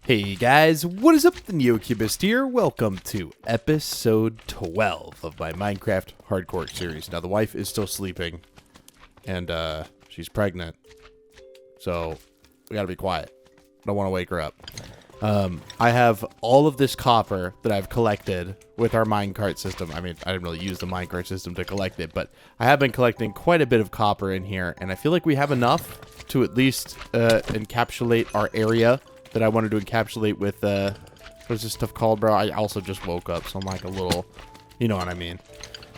Hey guys, what is up? The NeoCubist here. Welcome to episode 12 of my Minecraft Hardcore series. Now the wife is still sleeping, and she's pregnant, so we gotta be quiet. Don't want to wake her up. I have all of this copper that I've collected with our minecart system. I mean, I didn't really use the minecart system to collect it, but I have been collecting quite a bit of copper in here, and I feel like we have enough to at least encapsulate our area that I wanted to encapsulate with, what's this stuff called, bro? I also just woke up, so I'm like a little, you know what I mean.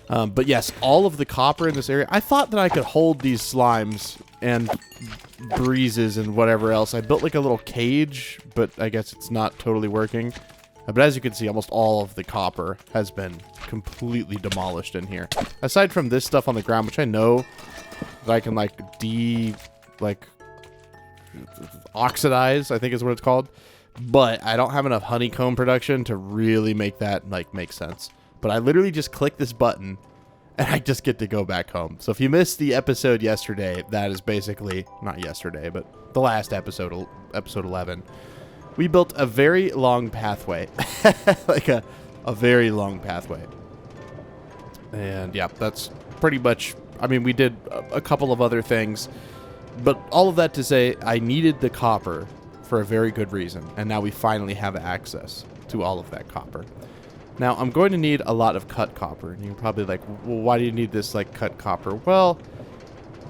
But yes, all of the copper in this area, I thought that I could hold these slimes and breezes and whatever else. I built like a little cage, but I guess it's not totally working. But as you can see, almost all of the copper has been completely demolished in here. Aside from this stuff on the ground, which I know that I can oxidize, I think is what it's called, but I don't have enough honeycomb production to really make that make sense. But I literally just click this button and I just get to go back home. So if you missed the episode yesterday, that is basically not yesterday, but the last episode, episode 11. We built a very long pathway, like a very long pathway. And yeah, that's pretty much, I mean, we did a couple of other things. But all of that to say, I needed the copper for a very good reason, and now we finally have access to all of that copper. Now, I'm going to need a lot of cut copper, and you're probably like, well, why do you need this, like, cut copper? Well,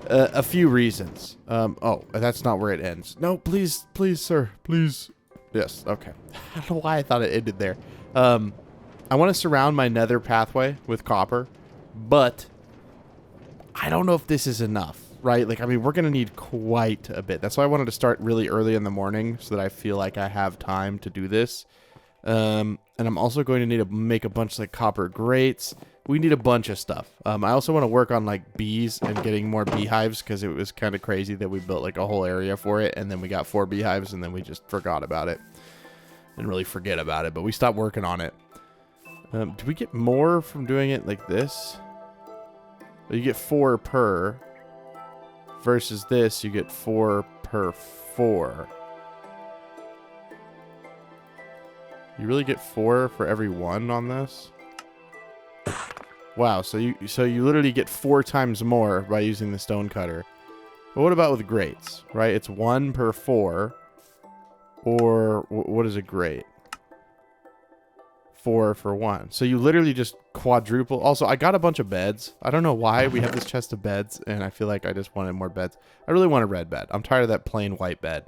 a few reasons. Oh, that's not where it ends. No, please, sir, please. Yes, okay. I don't know why I thought it ended there. I want to surround my nether pathway with copper, but I don't know if this is enough. Right? Like, I mean, we're going to need quite a bit. That's why I wanted to start really early in the morning so that I feel like I have time to do this. And I'm also going to need to make a bunch of, like, copper grates. We need a bunch of stuff. I also want to work on, like, bees and getting more beehives because it was kind of crazy that we built, like, a whole area for it. And then we got 4 beehives and then we just forgot about it. Didn't really forget about it, but we stopped working on it. Do we get more from doing it like this? You get 4 per... Versus this, you get 4 per 4. You really get 4 for every 1 on this? Wow, so you literally get 4 times more by using the stone cutter. But what about with grates, right? It's 1 per 4. Or what is a grate? 4 for 1. So you literally just quadruple. Also, I got a bunch of beds. I don't know why we have this chest of beds, and I feel like I just wanted more beds. I really want a red bed. I'm tired of that plain white bed.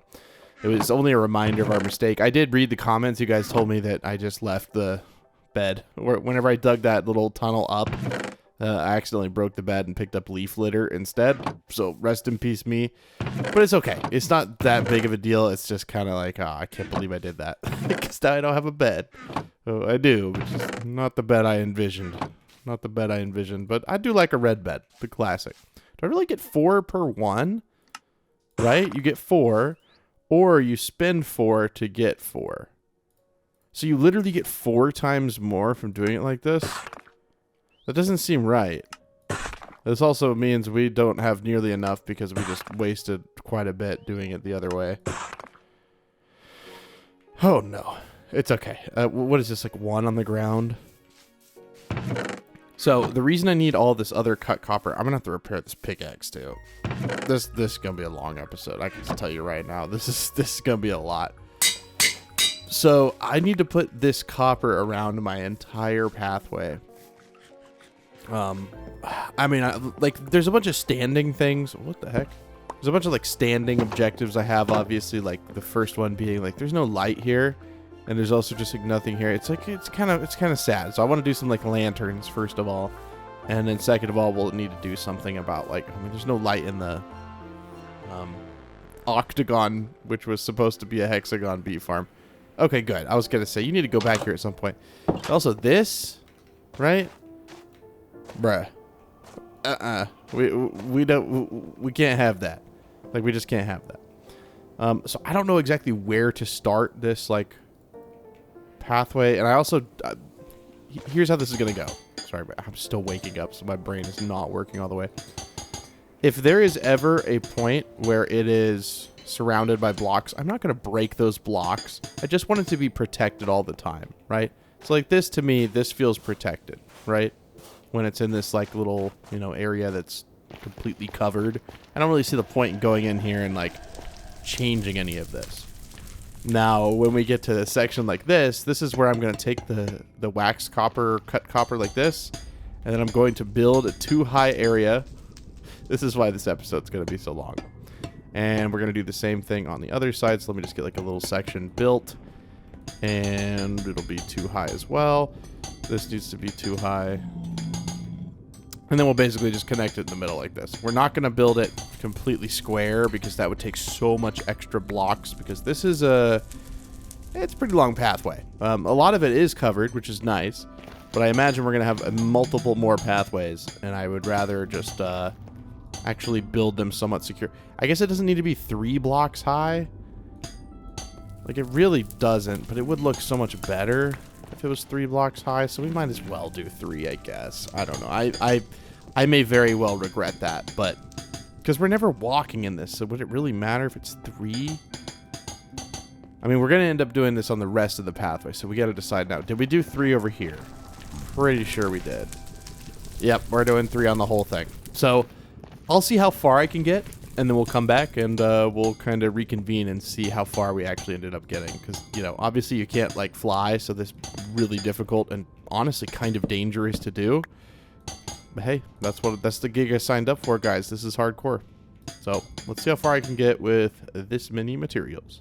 It was only a reminder of our mistake. I did read the comments. You guys told me that I just left the bed. Whenever I dug that little tunnel up, I accidentally broke the bed and picked up leaf litter instead. So rest in peace me. But it's okay. It's not that big of a deal. It's just kind of like, oh, I can't believe I did that. Because now I don't have a bed. Oh, I do, which is not the bed I envisioned. Not the bed I envisioned. But I do like a red bed. The classic. Do I really get 4 per 1? Right? You get 4. Or you spend 4 to get 4. So you literally get 4 times more from doing it like this? That doesn't seem right. This also means we don't have nearly enough because we just wasted quite a bit doing it the other way. Oh no. It's okay. What is this, like 1 on the ground? So the reason I need all this other cut copper, I'm going to have to repair this pickaxe too. This is going to be a long episode. I can just tell you right now. This is going to be a lot. So I need to put this copper around my entire pathway. I mean, like, there's a bunch of standing things. What the heck? There's a bunch of, like, standing objectives I have, obviously. Like, the first one being, like, there's no light here. And there's also just, like, nothing here. It's, like, it's kind of sad. So I want to do some, like, lanterns, first of all. And then second of all, we'll need to do something about, like, I mean, there's no light in the, octagon, which was supposed to be a hexagon bee farm. Okay, good. I was going to say, you need to go back here at some point. Also, this, right? Bruh. We can't have that. Like, we just can't have that. So I don't know exactly where to start this, like, pathway. And I also, here's how this is going to go. Sorry, but I'm still waking up, so my brain is not working all the way. if there is ever a point where it is surrounded by blocks, I'm not going to break those blocks. I just want it to be protected all the time, right? So like this, to me, this feels protected, right? When it's in this like little, you know, area that's completely covered. I don't really see the point in going in here and like changing any of this. Now, when we get to a section like this is where I'm going to take the wax copper, cut copper like this, and then I'm going to build a too high area. This is why this episode's going to be so long. And we're going to do the same thing on the other side. So let me just get like a little section built. And it'll be too high as well. This needs to be too high. And then we'll basically just connect it in the middle like this. We're not going to build it completely square because that would take so much extra blocks. Because this is it's a pretty long pathway. A lot of it is covered, which is nice. But I imagine we're going to have multiple more pathways. And I would rather just actually build them somewhat secure. I guess it doesn't need to be 3 blocks high. Like, it really doesn't, but it would look so much better if it was 3 blocks high, so we might as well do 3, I guess. I don't know. I may very well regret that, but because we're never walking in this, so would it really matter if it's 3? I mean, we're going to end up doing this on the rest of the pathway, so we got to decide now. Did we do 3 over here? Pretty sure we did. Yep, we're doing 3 on the whole thing. So I'll see how far I can get, and then we'll come back and we'll kind of reconvene and see how far we actually ended up getting. Because, you know, obviously you can't, like, fly, so this is really difficult and honestly kind of dangerous to do. But hey, that's the gig I signed up for, guys. This is hardcore. So let's see how far I can get with this many materials.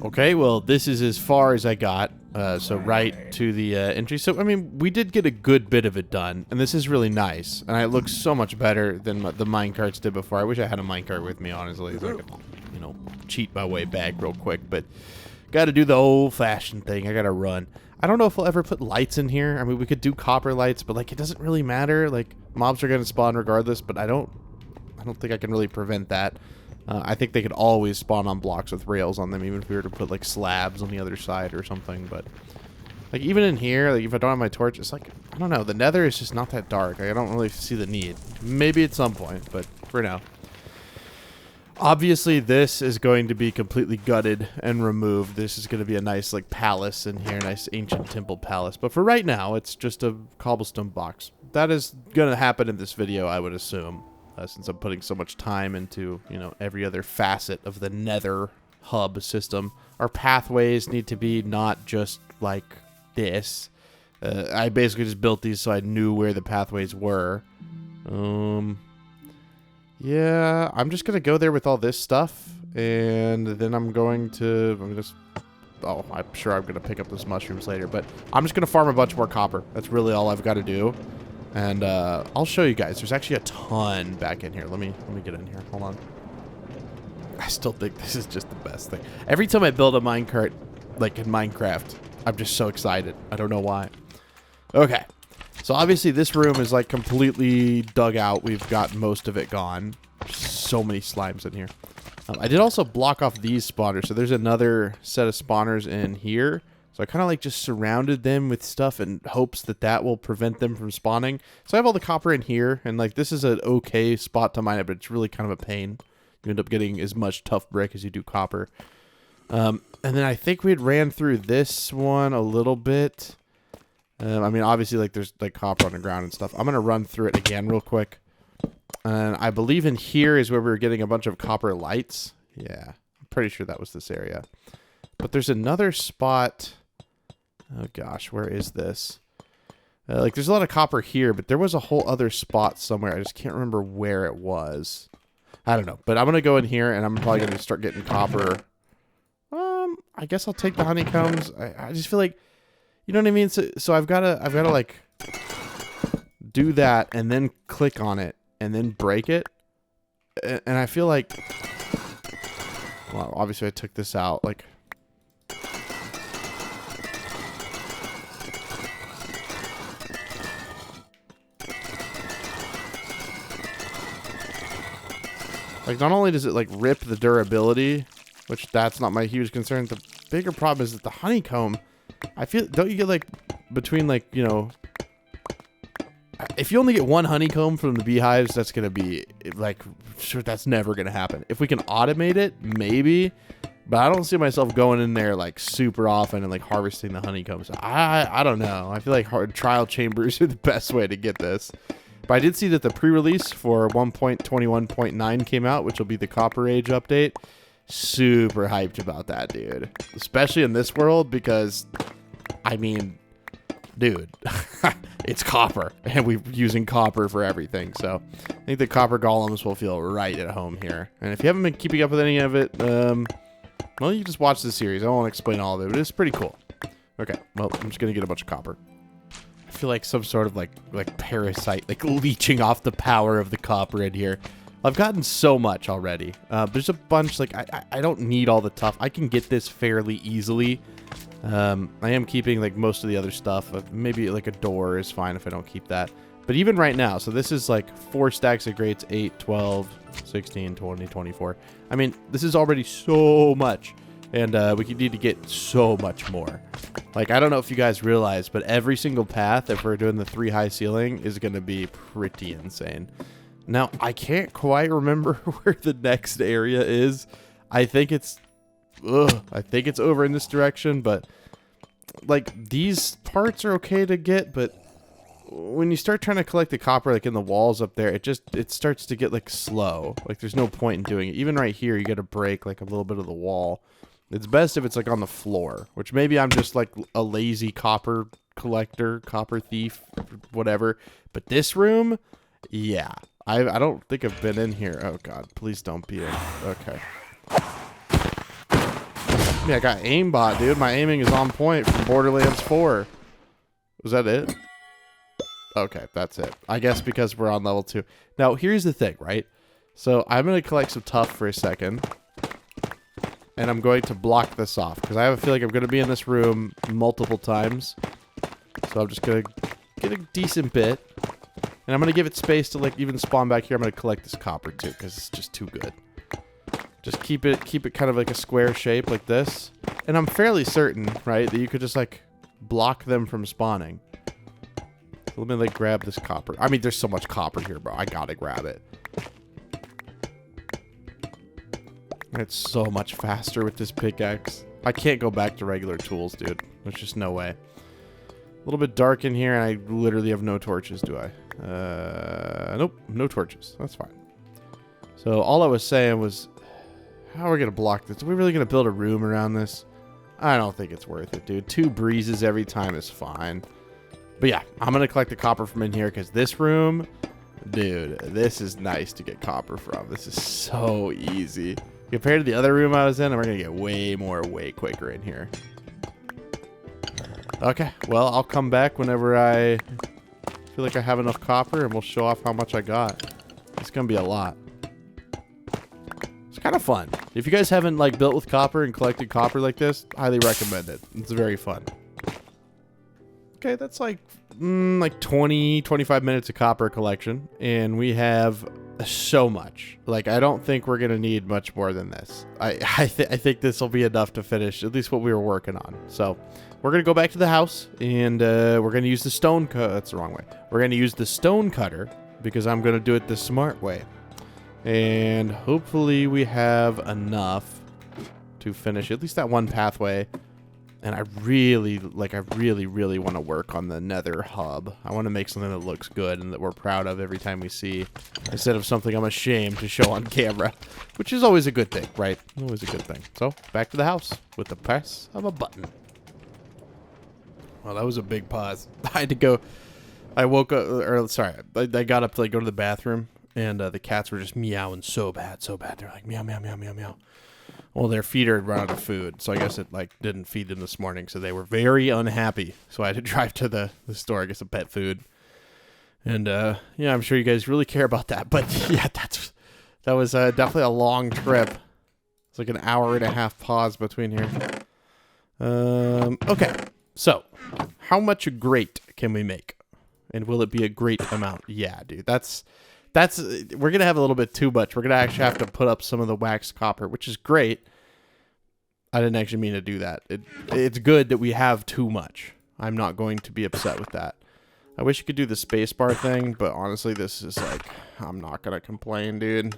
Okay, well, this is as far as I got. So right to the entry. So, I mean, we did get a good bit of it done. And this is really nice. And it looks so much better than the minecarts did before. I wish I had a minecart with me, honestly. So I could, you know, cheat my way back real quick. But got to do the old-fashioned thing. I got to run. I don't know if we'll ever put lights in here. I mean, we could do copper lights. But, like, it doesn't really matter. Like, mobs are going to spawn regardless. But I don't think I can really prevent that. I think they could always spawn on blocks with rails on them, even if we were to put, like, slabs on the other side or something. But, like, even in here, like, if I don't have my torch, it's like, I don't know. The Nether is just not that dark. I don't really see the need. Maybe at some point, but for now. Obviously, this is going to be completely gutted and removed. This is going to be a nice, like, palace in here, nice ancient temple palace. But for right now, it's just a cobblestone box. That is going to happen in this video, I would assume. Since I'm putting so much time into, you know, every other facet of the Nether hub system. Our pathways need to be not just like this. I basically just built these so I knew where the pathways were. Yeah, I'm just going to go there with all this stuff. And then I'm just... Oh, I'm sure I'm going to pick up those mushrooms later. But I'm just going to farm a bunch more copper. That's really all I've got to do. And I'll show you guys. There's actually a ton back in here. Let me get in here. Hold on. I still think this is just the best thing. Every time I build a minecart, like in Minecraft, I'm just so excited. I don't know why. Okay. So obviously this room is like completely dug out. We've got most of it gone. So many slimes in here. I did also block off these spawners. So there's another set of spawners in here. So I kind of like just surrounded them with stuff in hopes that that will prevent them from spawning. So I have all the copper in here, and like this is an okay spot to mine it, but it's really kind of a pain. You end up getting as much tough brick as you do copper. And then I think we had ran through this one a little bit. I mean, obviously, like there's like copper on the ground and stuff. I'm gonna run through it again real quick. And I believe in here is where we were getting a bunch of copper lights. Yeah, I'm pretty sure that was this area. But there's another spot. Oh gosh, where is this? Like there's a lot of copper here, but there was a whole other spot somewhere. I just can't remember where it was. I don't know, but I'm gonna go in here and I'm probably gonna start getting copper. I guess I'll take the honeycombs. I just feel like, you know what I mean? So I've gotta like do that and then click on it and then break it. And I feel like, well, obviously I took this out. Like, not only does it, like, rip the durability, which that's not my huge concern. The bigger problem is that the honeycomb, I feel, don't you get, like, between, like, you know, if you only get one honeycomb from the beehives, that's going to be, like, sure, that's never going to happen. If we can automate it, maybe. But I don't see myself going in there, like, super often and, like, harvesting the honeycombs. I don't know. I feel like trial chambers are the best way to get this. But I did see that the pre-release for 1.21.9 came out, which will be the Copper Age update. Super hyped about that, dude. Especially in this world because, I mean, dude, it's copper. And we're using copper for everything. So I think the copper golems will feel right at home here. And if you haven't been keeping up with any of it, well, you just watch the series. I won't explain all of it, but it's pretty cool. Okay, well, I'm just going to get a bunch of copper. I feel like some sort of like parasite, like leeching off the power of the copper in here. I've gotten so much already. There's a bunch, like, I don't need all the tough. I can get this fairly easily. I am keeping, like, most of the other stuff. Maybe, like, a door is fine if I don't keep that. But even right now, so this is, like, 4 stacks of grates, 8, 12, 16, 20, 24. I mean, this is already so much. And we need to get so much more. Like, I don't know if you guys realize, but every single path, if we're doing the 3 high ceiling, is going to be pretty insane. Now, I can't quite remember where the next area is. I think it's over in this direction, but, like, these parts are okay to get, but when you start trying to collect the copper, like, in the walls up there, it starts to get, like, slow. Like, there's no point in doing it. Even right here, you got to break, like, a little bit of the wall. It's best if it's, like, on the floor, which maybe I'm just, like, a lazy copper collector, copper thief, whatever. But this room, yeah. I don't think I've been in here. Oh, God. Please don't be in. Okay. Yeah, I got aimbot, dude. My aiming is on point from Borderlands 4. Was that it? Okay, that's it. I guess because we're on level 2. Now, here's the thing, right? So, I'm going to collect some tuff for a second. And I'm going to block this off. Because I have a feeling I'm going to be in this room multiple times. So, I'm just going to get a decent bit. And I'm going to give it space to, like, even spawn back here. I'm going to collect this copper, too, because it's just too good. Just keep it kind of like a square shape like this. And I'm fairly certain, right, that you could just, like, block them from spawning. So let me, like, grab this copper. I mean, there's so much copper here, bro. I got to grab it. It's so much faster with this pickaxe. I can't go back to regular tools, dude. There's just no way. A little bit dark in here, and I literally have no torches, do I? Nope, no torches. That's fine. So all I was saying was, how are we going to block this? Are we really going to build a room around this? I don't think it's worth it, dude. 2 breezes every time is fine. But yeah, I'm going to collect the copper from in here because this room, dude, this is nice to get copper from. This is so easy. Compared to the other room I was in, we're going to get way quicker in here. Okay, well, I'll come back whenever I feel like I have enough copper, and we'll show off how much I got. It's going to be a lot. It's kind of fun. If you guys haven't, like, built with copper and collected copper like this, highly recommend it. It's very fun. Okay, that's like 20, 25 minutes of copper collection, and we have so much. Like, I don't think we're going to need much more than this. I think this will be enough to finish at least what we were working on. So we're going to go back to the house, and we're going to use the stone cutter. That's the wrong way. We're going to use the stone cutter because I'm going to do it the smart way. And hopefully we have enough to finish at least that one pathway. And I really want to work on the Nether hub. I want to make something that looks good and that we're proud of every time we see, instead of something I'm ashamed to show on camera, which is always a good thing, right? Always a good thing. So, back to the house with the press of a button. Well, that was a big pause. I had to go. I woke up, or sorry, I got up to, like, go to the bathroom, and the cats were just meowing so bad. They're like, meow, meow, meow, meow, meow. Well, their feeder had run out of food, so I guess it, like, didn't feed them this morning, so they were very unhappy. So I had to drive to the store, get some pet food. And, yeah, I'm sure you guys really care about that. But, yeah, that was definitely a long trip. It's like an hour and a half pause between here. Okay, so how much grate can we make? And will it be a great amount? Yeah, dude, we're going to have a little bit too much. We're going to actually have to put up some of the waxed copper, which is great. I didn't actually mean to do that. It's good that we have too much. I'm not going to be upset with that. I wish you could do the spacebar thing, but honestly, this is like, I'm not gonna complain, dude.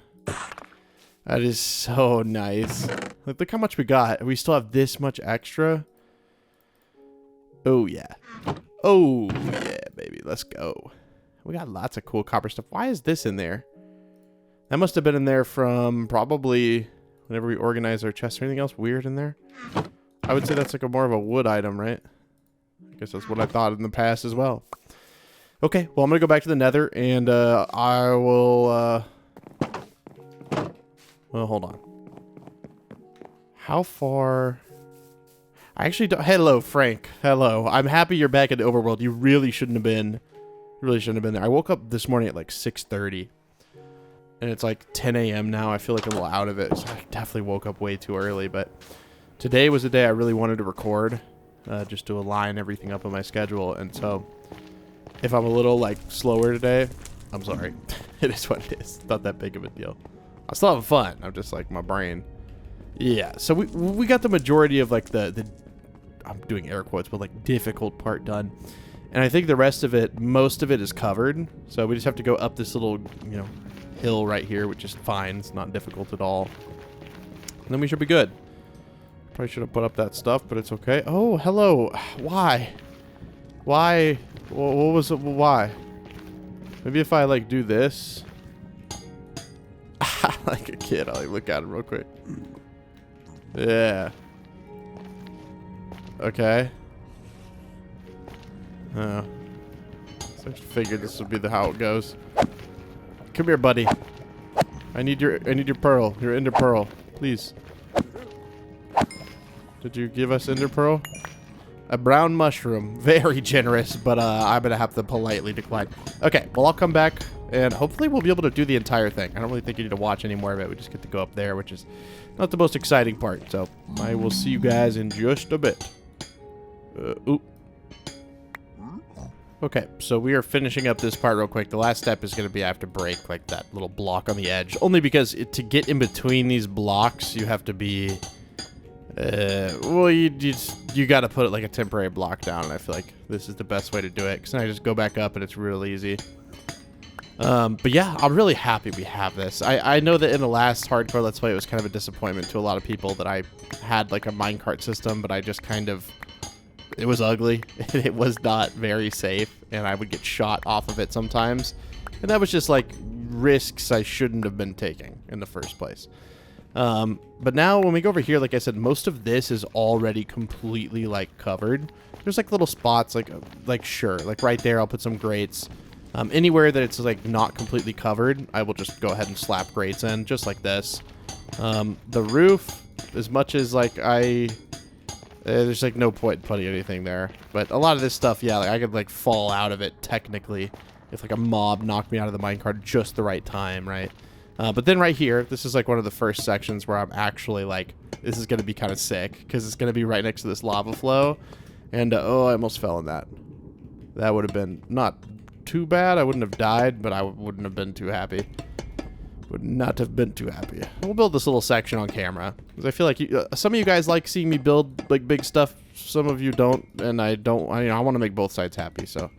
That is so nice. Like, look how much we got. We still have this much extra. Oh, yeah. Oh, yeah, baby. Let's go. We got lots of cool copper stuff. Why is this in there? That must have been in there from probably whenever we organize our chests. Or anything else weird in there? I would say that's like a more of a wood item, right? I guess that's what I thought in the past as well. Okay, well, I'm going to go back to the Nether, and I will... Well, hold on. How far... I actually don't... Hello, Frank. Hello. I'm happy you're back in the overworld. You really shouldn't have been... You really shouldn't have been there. I woke up this morning at like 6:30. And it's like 10 a.m. now. I feel like a little out of it. So I definitely woke up way too early. But today was the day I really wanted to record. Just to align everything up on my schedule. And so... If I'm a little, like, slower today, I'm sorry. It is what it is. Not that big of a deal. I'm still having fun. I'm just, like, my brain. Yeah, so we got the majority of, like, the I'm doing air quotes, but, like, difficult part done. And I think the rest of it, most of it is covered. So we just have to go up this little, you know, hill right here, which is fine. It's not difficult at all. And then we should be good. Probably should have put up that stuff, but it's okay. Oh, hello. Why? Why? What was it? Why? Maybe if I like do this, like a kid, I'll like look at him real quick. Yeah. Okay. So I figured this would be how it goes. Come here, buddy. I need your pearl. Your ender pearl, please. Did you give us ender pearl? A brown mushroom. Very generous, but I'm going to have to politely decline. Okay, well, I'll come back, and hopefully we'll be able to do the entire thing. I don't really think you need to watch any more of it. We just get to go up there, which is not the most exciting part. So I will see you guys in just a bit. Oop. Okay, so we are finishing up this part real quick. The last step is going to be I have to break, like, that little block on the edge. Only because to get in between these blocks, you have to be... well, you got to put it like a temporary block down, and I feel like this is the best way to do it, because then I just go back up and it's real easy. But yeah, I'm really happy we have this. I know that in the last hardcore Let's Play, it was kind of a disappointment to a lot of people that I had like a minecart system, but I just kind of... It was ugly. It was not very safe, and I would get shot off of it sometimes. And that was just like risks I shouldn't have been taking in the first place. But now when we go over here, like I said, most of this is already completely like covered. There's like little spots, like sure, like right there, I'll put some grates. Anywhere that it's like not completely covered, I will just go ahead and slap grates in, just like this. The roof, as much as like there's like no point putting anything there. But a lot of this stuff, yeah, like I could like fall out of it technically if like a mob knocked me out of the minecart just the right time, right? But then right here, this is like one of the first sections where I'm actually like, this is going to be kind of sick because it's going to be right next to this lava flow. And, oh, I almost fell in that. That would have been not too bad. I wouldn't have died, but I wouldn't have been too happy. Would not have been too happy. We'll build this little section on camera because I feel like some of you guys like seeing me build like big stuff. Some of you don't, and I don't. I want to make both sides happy, so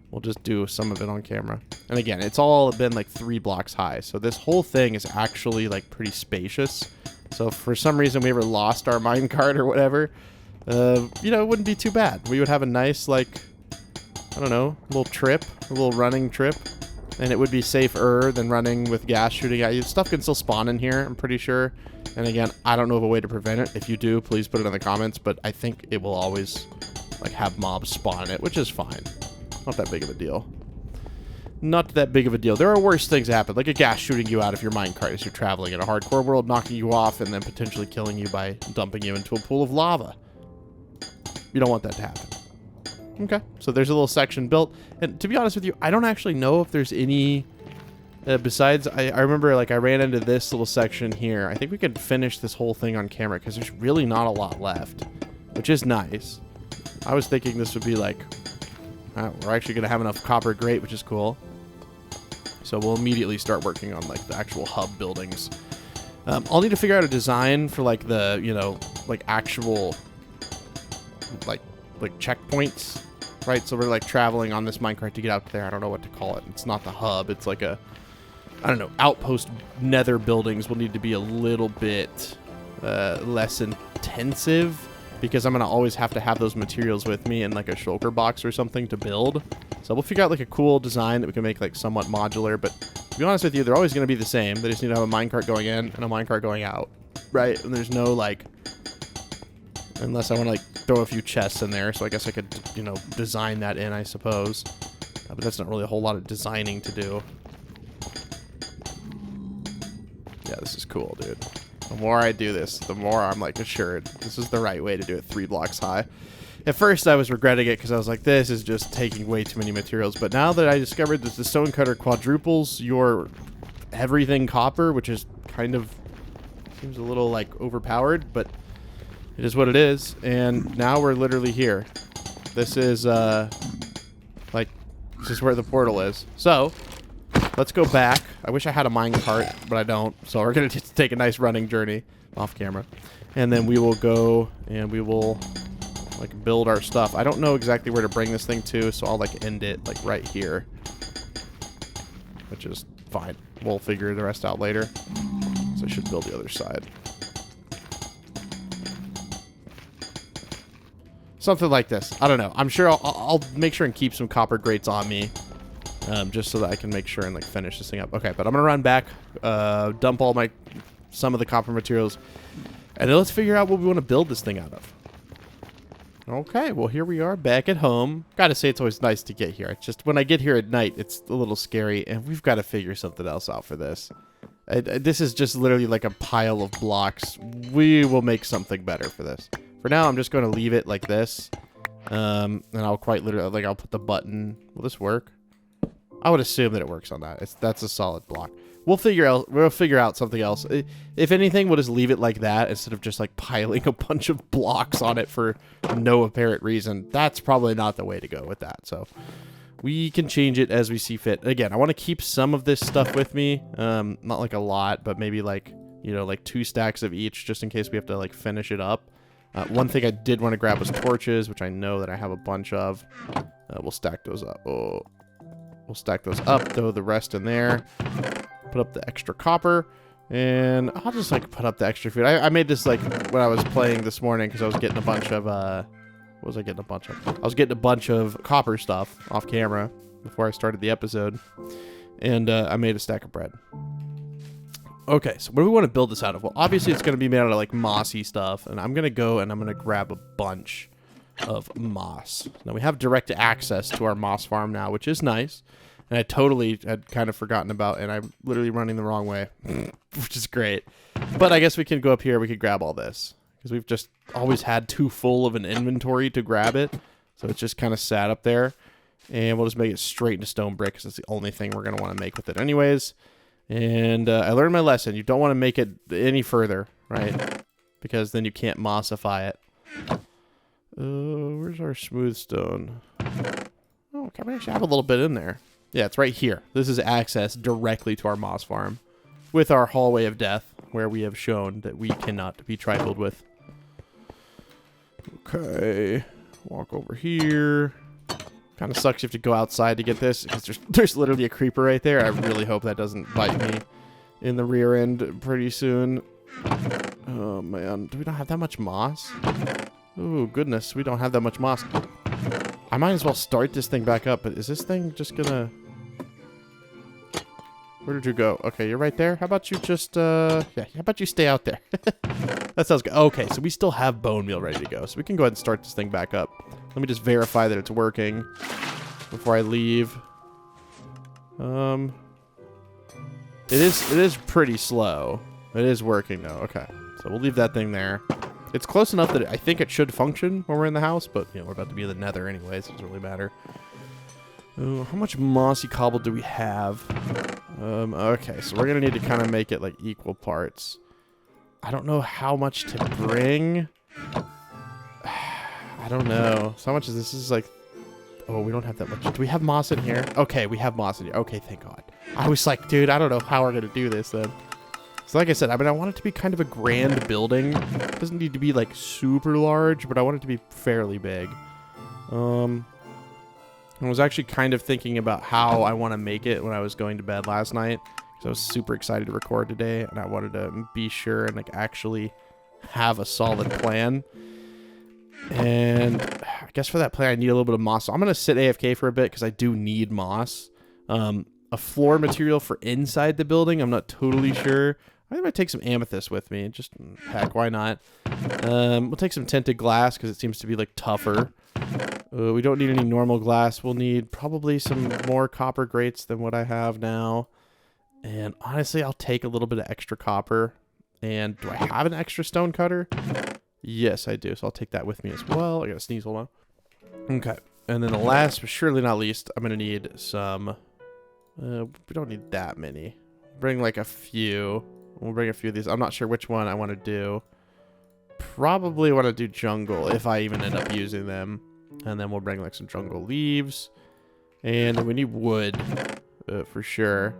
we'll just do some of it on camera. And again, it's all been like 3 blocks high. So this whole thing is actually like pretty spacious. So if for some reason we ever lost our minecart or whatever, you know, it wouldn't be too bad. We would have a nice, like, I don't know, little trip, a little running trip. And it would be safer than running with gas shooting at you. Stuff can still spawn in here, I'm pretty sure. And again, I don't know of a way to prevent it. If you do, please put it in the comments. But I think it will always like have mobs spawn in it, which is fine. Not that big of a deal. Not that big of a deal. There are worse things that happen, like a gas shooting you out of your minecart as you're traveling in a hardcore world, knocking you off, and then potentially killing you by dumping you into a pool of lava. You don't want that to happen. Okay, so there's a little section built. And to be honest with you, I don't actually know if there's any... besides, I remember like I ran into this little section here. I think we could finish this whole thing on camera because there's really not a lot left, which is nice. I was thinking this would be like... we're actually going to have enough copper grate, which is cool. So we'll immediately start working on like the actual hub buildings. I'll need to figure out a design for like the, you know, like actual like checkpoints right? So we're like traveling on this minecart to get out there. I don't know what to call it. It's not the hub. It's like a, I don't know, outpost. Nether buildings will need to be a little bit less intensive, because I'm going to always have to have those materials with me in like a shulker box or something to build. So we'll figure out like a cool design that we can make like somewhat modular, but to be honest with you, they're always going to be the same. They just need to have a minecart going in and a minecart going out, right? And there's no like, unless I want to like throw a few chests in there, so I guess I could, you know, design that in, I suppose. But that's not really a whole lot of designing to do. Yeah, this is cool, dude. The more I do this, the more I'm like assured this is the right way to do it 3 blocks high. At first, I was regretting it because I was like, this is just taking way too many materials. But now that I discovered that the stone cutter quadruples your everything copper, which is kind of seems a little like overpowered, but it is what it is. And now we're literally here. This is like, this is where the portal is. So let's go back. I wish I had a mine cart, but I don't. So we're going to just take a nice running journey off camera. And then we will go and we will like build our stuff. I don't know exactly where to bring this thing to, so I'll like end it like right here. Which is fine. We'll figure the rest out later. So I should build the other side. Something like this. I don't know. I'm sure I'll make sure and keep some copper grates on me. Just so that I can make sure and like finish this thing up. Okay, but I'm gonna run back, dump all some of the copper materials, and then let's figure out what we want to build this thing out of. Okay, well here we are back at home. Gotta say, it's always nice to get here. It's just when I get here at night, it's a little scary, and we've got to figure something else out for this. This is just literally like a pile of blocks. We will make something better for this. For now, I'm just going to leave it like this, and I'll quite literally, like, I'll put the button. Will this work? I would assume that it works on that. That's a solid block. We'll figure out something else. If anything, we'll just leave it like that instead of just like piling a bunch of blocks on it for no apparent reason. That's probably not the way to go with that. So we can change it as we see fit. Again, I want to keep some of this stuff with me. Not like a lot, but maybe like, you know, like 2 stacks of each, just in case we have to like finish it up. One thing I did want to grab was torches, which I know that I have a bunch of. We'll stack those up. Oh. We'll stack those up, throw the rest in there, put up the extra copper, and I'll just like put up the extra food. I made this like when I was playing this morning because I was getting a bunch of, what was I getting a bunch of? I was getting a bunch of copper stuff off camera before I started the episode, and I made a stack of bread. Okay, so what do we want to build this out of? Well, obviously it's going to be made out of like mossy stuff, and I'm going to go and I'm going to grab a bunch of moss. Now we have direct access to our moss farm now, which is nice. And I totally had kind of forgotten about, and I'm literally running the wrong way, which is great. But I guess we can go up here, we could grab all this. Because we've just always had too full of an inventory to grab it. So it's just kind of sat up there. And we'll just make it straight into stone brick, because that's the only thing we're going to want to make with it anyways. And I learned my lesson. You don't want to make it any further, right? Because then you can't mossify it. Where's our smooth stone? Oh, can we actually have a little bit in there? Yeah, it's right here. This is access directly to our moss farm with our hallway of death, where we have shown that we cannot be trifled with. Okay, walk over here. Kind of sucks you have to go outside to get this, because there's literally a creeper right there. I really hope that doesn't bite me in the rear end pretty soon. Oh man, do we not have that much moss? Oh goodness, we don't have that much moss. I might as well start this thing back up, but is this thing just gonna... Where did you go? Okay, you're right there. How about you just, yeah, how about you stay out there? That sounds good. Okay, so we still have bone meal ready to go, so we can go ahead and start this thing back up. Let me just verify that it's working before I leave. It is pretty slow. It is working though. Okay, so we'll leave that thing there. It's close enough that I think it should function when we're in the house, but you know, we're about to be in the Nether anyways, so it doesn't really matter. Oh, how much mossy cobble do we have? Okay, so we're gonna need to kind of make it like equal parts. I don't know how much to bring. I don't know. So how much is this? This is like... Oh, we don't have that much. Do we have moss in here? Okay, we have moss in here. Okay, thank God. I was like, dude, I don't know how we're gonna do this then. So like I said, I mean, I want it to be kind of a grand building. It doesn't need to be like super large, but I want it to be fairly big. I was actually kind of thinking about how I want to make it when I was going to bed last night. So I was super excited to record today, and I wanted to be sure and like actually have a solid plan. And I guess for that plan, I need a little bit of moss. So I'm going to sit AFK for a bit because I do need moss. A floor material for inside the building, I'm not totally sure. I might take some amethyst with me. Just, heck, why not? We'll take some tinted glass because it seems to be like tougher. We don't need any normal glass. We'll need probably some more copper grates than what I have now. And honestly, I'll take a little bit of extra copper. And do I have an extra stone cutter? Yes, I do. So I'll take that with me as well. I gotta sneeze, hold on. Okay. And then the last, but surely not least, I'm gonna need some... we don't need that many. Bring like a few. We'll bring a few of these. I'm not sure which one I want to do. Probably want to do jungle if I even end up using them. And then we'll bring like some jungle leaves. And then we need wood for sure.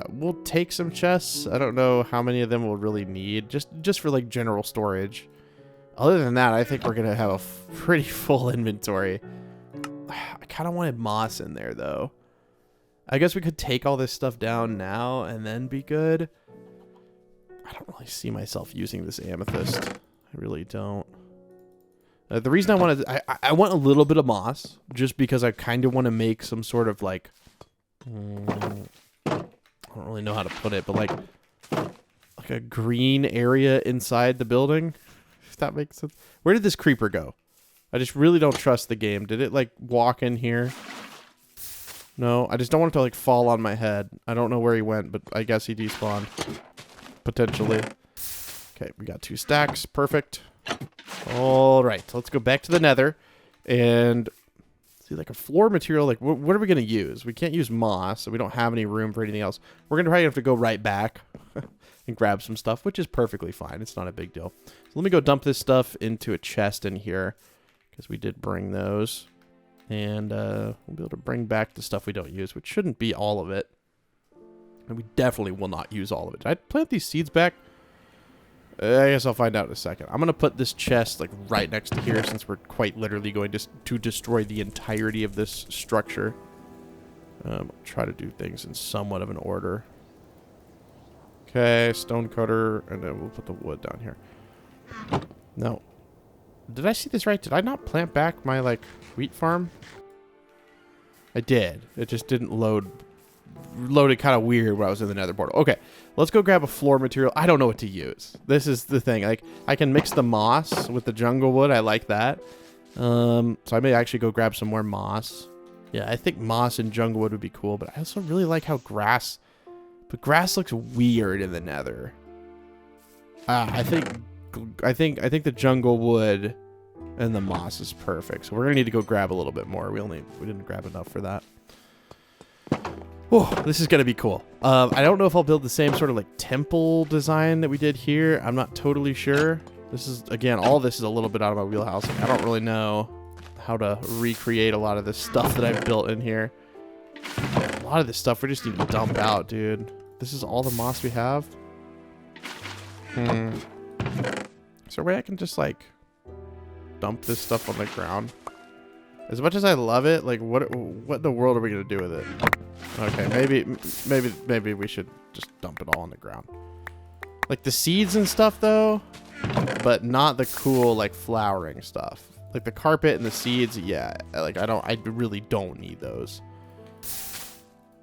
We'll take some chests. I don't know how many of them we'll really need. Just for like general storage. Other than that, I think we're going to have a pretty full inventory. I kind of wanted moss in there though. I guess we could take all this stuff down now and then be good. I don't really see myself using this amethyst. I really don't. The reason I wanted, I want a little bit of moss just because I kind of want to make some sort of like, I don't really know how to put it, but like a green area inside the building. If that makes sense. Where did this creeper go? I just really don't trust the game. Did it like walk in here? No, I just don't want it to like fall on my head. I don't know where he went, but I guess he despawned. Potentially. Okay, we got 2 stacks. Perfect. All right, so let's go back to the Nether and see like a floor material. Like, what are we going to use? We can't use moss, so we don't have any room for anything else. We're going to probably have to go right back and grab some stuff, which is perfectly fine. It's not a big deal. So let me go dump this stuff into a chest in here because we did bring those. And we'll be able to bring back the stuff we don't use, which shouldn't be all of it. And we definitely will not use all of it. Did I plant these seeds back? I guess I'll find out in a second. I'm going to put this chest like right next to here since we're quite literally going to destroy the entirety of this structure. Try to do things in somewhat of an order. Okay, stone cutter, and then we'll put the wood down here. No. Did I see this right? Did I not plant back my like wheat farm? I did. It just didn't load. Loaded kind of weird when I was in the Nether portal. Okay, let's go grab a floor material. I don't know what to use. This is the thing. Like, I can mix the moss with the jungle wood. I like that. So I may actually go grab some more moss. Yeah, I think moss and jungle wood would be cool, but I also really like how grass... But grass looks weird in the Nether. I think the jungle wood and the moss is perfect. So we're gonna need to go grab a little bit more. We didn't grab enough for that. Oh, this is gonna be cool. I don't know if I'll build the same sort of like temple design that we did here. I'm not totally sure. This is, again, all this is a little bit out of my wheelhouse. Like, I don't really know how to recreate a lot of this stuff that I've built in here. A lot of this stuff we just need to dump out, dude. This is all the moss we have. Is there a way I can just like dump this stuff on the ground? As much as I love it, like what in the world are we gonna do with it? Okay, maybe we should just dump it all on the ground. Like the seeds and stuff though, but not the cool like flowering stuff. Like the carpet and the seeds, yeah. Like I really don't need those.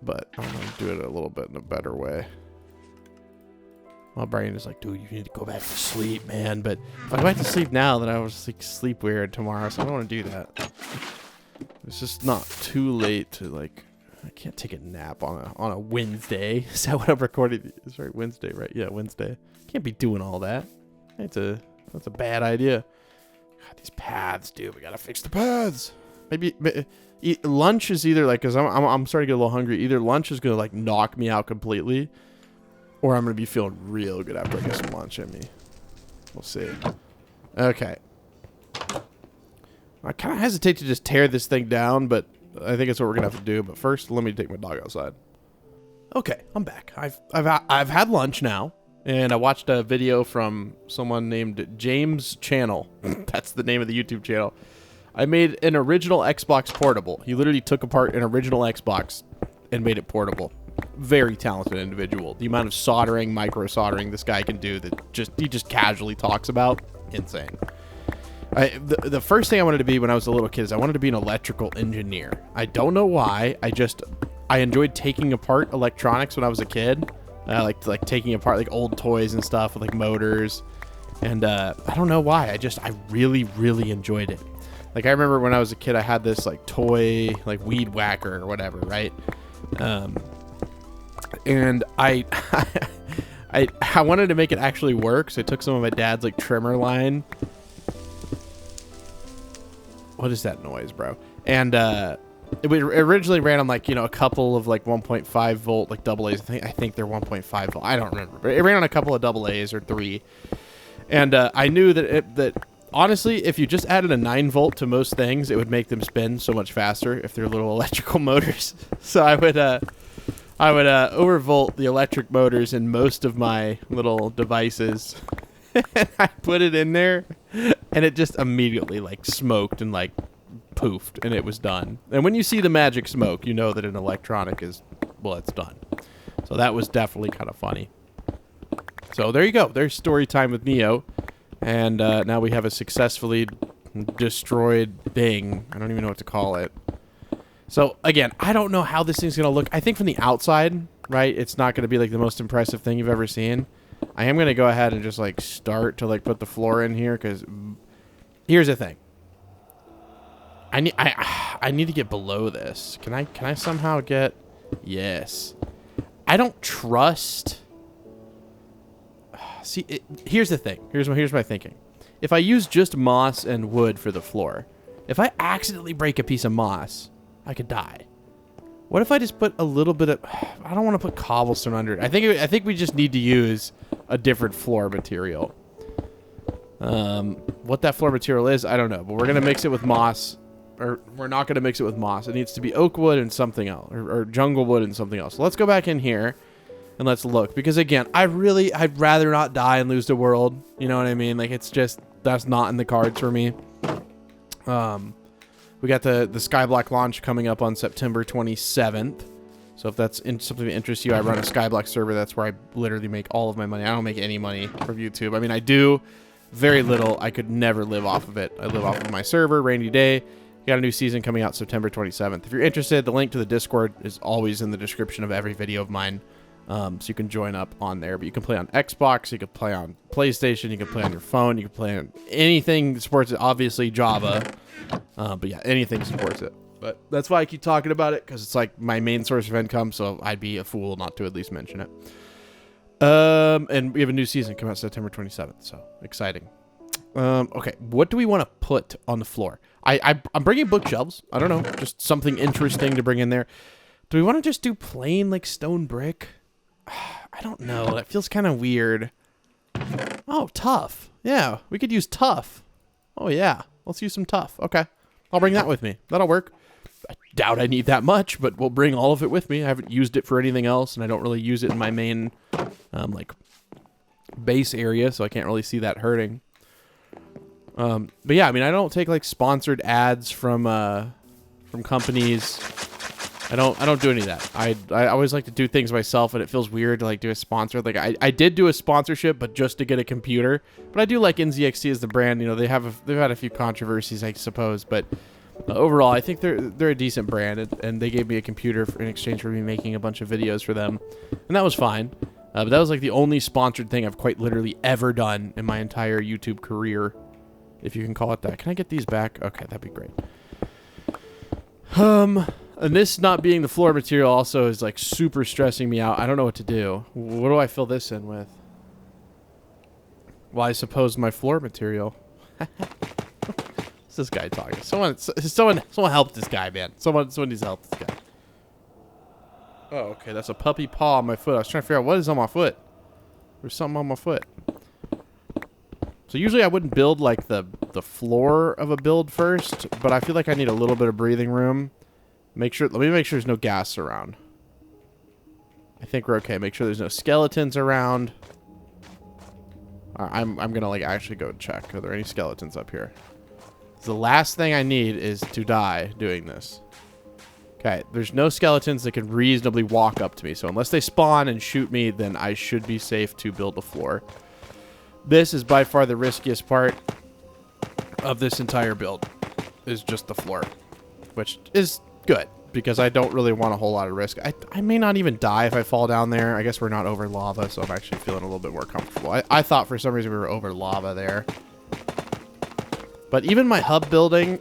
But I'm gonna do it a little bit in a better way. My brain is like, dude, you need to go back to sleep, man. But if I go back to sleep now, then I was like sleep weird tomorrow, so I don't want to do that. It's just not too late to like. I can't take a nap on a Wednesday. Is that what I'm recording? It's right, Wednesday, right? Yeah, Wednesday. Can't be doing all that. That's a bad idea. God, these paths, dude. We gotta fix the paths. Maybe lunch is either like, cause I'm starting to get a little hungry. Either lunch is gonna like knock me out completely, or I'm gonna be feeling real good after I get some lunch in me. We'll see. Okay. I kind of hesitate to just tear this thing down, but I think it's what we're gonna have to do. But first, let me take my dog outside. Okay, I'm back. I've had lunch now, and I watched a video from someone named James Channel. That's the name of the YouTube channel. I made an original Xbox portable. He literally took apart an original Xbox and made it portable. Very talented individual. The amount of soldering, micro soldering this guy can do that he just casually talks about, insane. The first thing I wanted to be when I was a little kid is I wanted to be an electrical engineer. I don't know why. I enjoyed taking apart electronics when I was a kid. I liked like taking apart like old toys and stuff with like motors. And I don't know why. I really, really enjoyed it. Like I remember when I was a kid, I had this like toy, like weed whacker or whatever, right? And I wanted to make it actually work, so I took some of my dad's like trimmer line. What is that noise, bro? And it originally ran on like, you know, a couple of like 1.5 volt like double A's. I think they're 1.5 volt. I don't remember, but it ran on a couple of double A's or 3. And I knew that honestly, if you just added a 9 volt to most things, it would make them spin so much faster if they're little electrical motors. So I would overvolt the electric motors in most of my little devices. And I put it in there, and it just immediately like smoked and like poofed, and it was done. And when you see the magic smoke, you know that an electronic is, well, it's done. So that was definitely kind of funny. So there you go. There's story time with Neo. And now we have a successfully destroyed thing. I don't even know what to call it. So, again, I don't know how this thing's going to look. I think from the outside, right, it's not going to be like the most impressive thing you've ever seen. I am going to go ahead and just like start to like put the floor in here, because here's the thing. I need to get below this. Can I somehow get... Yes. I don't trust... See, here's the thing. Here's my thinking. If I use just moss and wood for the floor, if I accidentally break a piece of moss, I could die. What if I just put a little bit of... I don't want to put cobblestone under it. I think we just need to use a different floor material. What that floor material is, I don't know. But we're going to mix it with moss. Or we're not going to mix it with moss. It needs to be oak wood and something else. Or jungle wood and something else. So let's go back in here. And let's look, because again, I'd rather not die and lose the world. You know what I mean? Like, it's just, that's not in the cards for me. We got the Skyblock launch coming up on September 27th. So if that's something that interests you, I run a Skyblock server. That's where I literally make all of my money. I don't make any money from YouTube. I mean, I do very little. I could never live off of it. I live off of my server, RainyDay. Got a new season coming out September 27th. If you're interested, the link to the Discord is always in the description of every video of mine. So you can join up on there, but you can play on Xbox, you can play on PlayStation, you can play on your phone, you can play on anything that supports it. Obviously Java, but yeah, anything supports it. But that's why I keep talking about it, because it's like my main source of income, so I'd be a fool not to at least mention it. And we have a new season coming out September 27th, so exciting. Okay, what do we want to put on the floor? I'm bringing bookshelves. I don't know, just something interesting to bring in there. Do we want to just do plain like stone brick? I don't know. That feels kind of weird. Oh, tough. Yeah, we could use tough. Oh, yeah. Let's use some tough. Okay. I'll bring that with me. That'll work. I doubt I need that much, but we'll bring all of it with me. I haven't used it for anything else, and I don't really use it in my main, like, base area, so I can't really see that hurting. But yeah, I mean, I don't take, like, sponsored ads from companies. I don't do any of that. I always like to do things myself, and it feels weird to like do a sponsor. Like I did do a sponsorship, but just to get a computer. But I do like NZXT as the brand. You know, they've had a few controversies, I suppose, but overall, I think they're a decent brand, and they gave me a computer in exchange for me making a bunch of videos for them, and that was fine. But that was like the only sponsored thing I've quite literally ever done in my entire YouTube career, if you can call it that. Can I get these back? Okay, that'd be great. And this not being the floor material also is like super stressing me out. I don't know what to do. What do I fill this in with? Well, I suppose my floor material. What's this guy talking? Someone help this guy, man. Someone needs to help this guy. Oh, okay. That's a puppy paw on my foot. I was trying to figure out what is on my foot. There's something on my foot. So usually I wouldn't build like the floor of a build first, but I feel like I need a little bit of breathing room. Let me make sure there's no gas around. I think we're okay. Make sure there's no skeletons around. I'm gonna like actually go check. Are there any skeletons up here? The last thing I need is to die doing this. Okay, there's no skeletons that can reasonably walk up to me. So unless they spawn and shoot me, then I should be safe to build a floor. This is by far the riskiest part of this entire build, is just the floor, which is good because I don't really want a whole lot of risk. I may not even die if I fall down there. I guess we're not over lava, so I'm actually feeling a little bit more comfortable. I thought for some reason we were over lava there. But even my hub building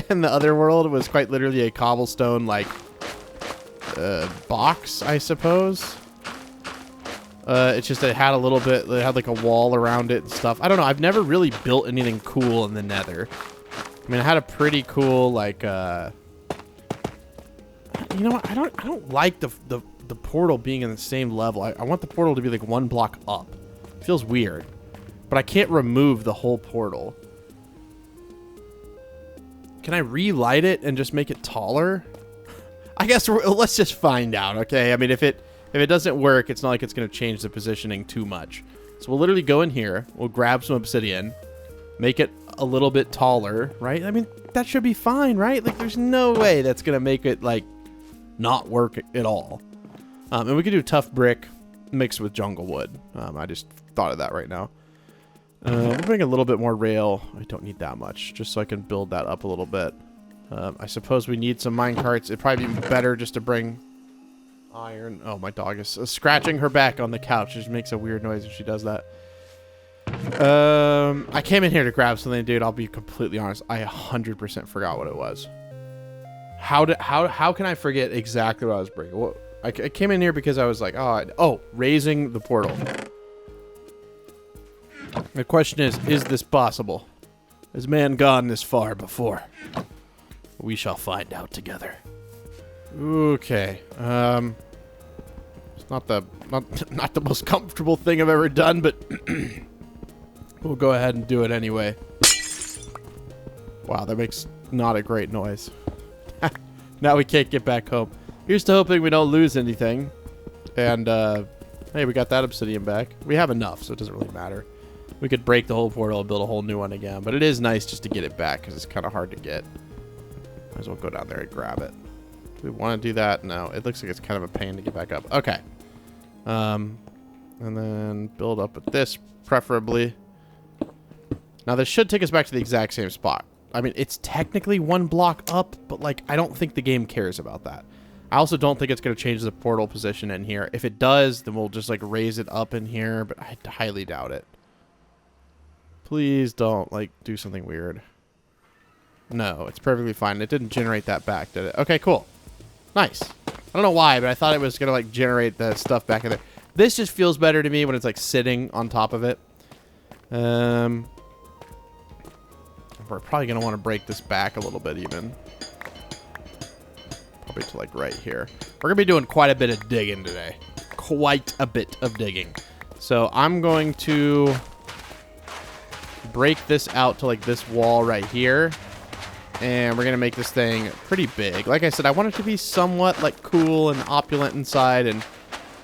in the other world was quite literally a cobblestone, like, box, I suppose. It's just it had a little bit, it had like a wall around it and stuff. I don't know. I've never really built anything cool in the Nether. I mean, I had a pretty cool, like, you know what? I don't like the portal being in the same level. I want the portal to be like one block up. It feels weird. But I can't remove the whole portal. Can I relight it and just make it taller? I guess let's just find out, okay? I mean, if it doesn't work, it's not like it's going to change the positioning too much. So we'll literally go in here. We'll grab some obsidian. Make it a little bit taller, right? I mean, that should be fine, right? Like, there's no way that's going to make it, like, not work at all. And we could do tough brick mixed with jungle wood. I just thought of that right now. We'll bring a little bit more rail. I don't need that much, just so I can build that up a little bit. I suppose we need some mine carts. It'd probably be better just to bring iron. Oh, my dog is scratching her back on the couch. It just makes a weird noise if she does that. I came in here to grab something, dude. I'll be completely honest. I 100% forgot what it was. How can I forget exactly what I was bringing? Well, I came in here because I was like, oh, raising the portal. The question is this possible? Has man gone this far before? We shall find out together. Okay. It's not the most comfortable thing I've ever done, but we'll go ahead and do it anyway. Wow, that makes not a great noise. Now we can't get back home. Here's to hoping we don't lose anything. And, hey, we got that obsidian back. We have enough, so it doesn't really matter. We could break the whole portal and build a whole new one again. But it is nice just to get it back, because it's kind of hard to get. Might as well go down there and grab it. Do we want to do that? No. It looks like it's kind of a pain to get back up. Okay. And then build up with this, preferably. Now, this should take us back to the exact same spot. I mean, it's technically one block up, but, like, I don't think the game cares about that. I also don't think it's going to change the portal position in here. If it does, then we'll just, like, raise it up in here, but I highly doubt it. Please don't, like, do something weird. No, it's perfectly fine. It didn't generate that back, did it? Okay, cool. Nice. I don't know why, but I thought it was going to, like, generate the stuff back in there. This just feels better to me when it's, like, sitting on top of it. We're probably going to want to break this back a little bit even. Probably to, like, right here. We're going to be doing quite a bit of digging today. Quite a bit of digging. So I'm going to break this out to, like, this wall right here. And we're going to make this thing pretty big. Like I said, I want it to be somewhat, like, cool and opulent inside and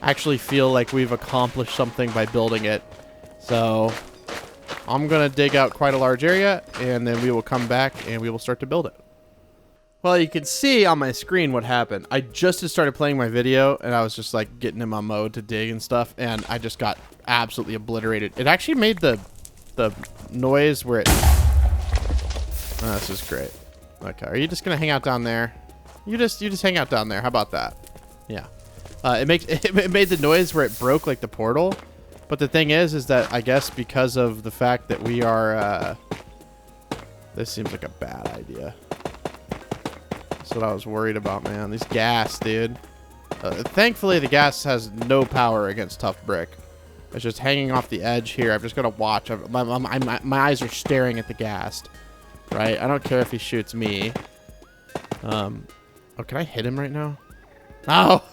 actually feel like we've accomplished something by building it. So I'm going to dig out quite a large area, and then we will come back and we will start to build it. Well, you can see on my screen what happened. I just started playing my video, and I was just, like, getting in my mode to dig and stuff, and I just got absolutely obliterated. It actually made the noise where it... Oh, this is great. Okay, are you just gonna hang out down there? You just hang out down there. How about that? Yeah. It made the noise where it broke, like, the portal. But the thing is that I guess because of the fact that we are this seems like a bad idea. That's what I was worried about, man. These gas, dude. Thankfully, the gas has no power against tough brick. It's just hanging off the edge here. I'm just gonna watch. My eyes are staring at the gas. Right? I don't care if he shoots me. Oh, can I hit him right now? Oh,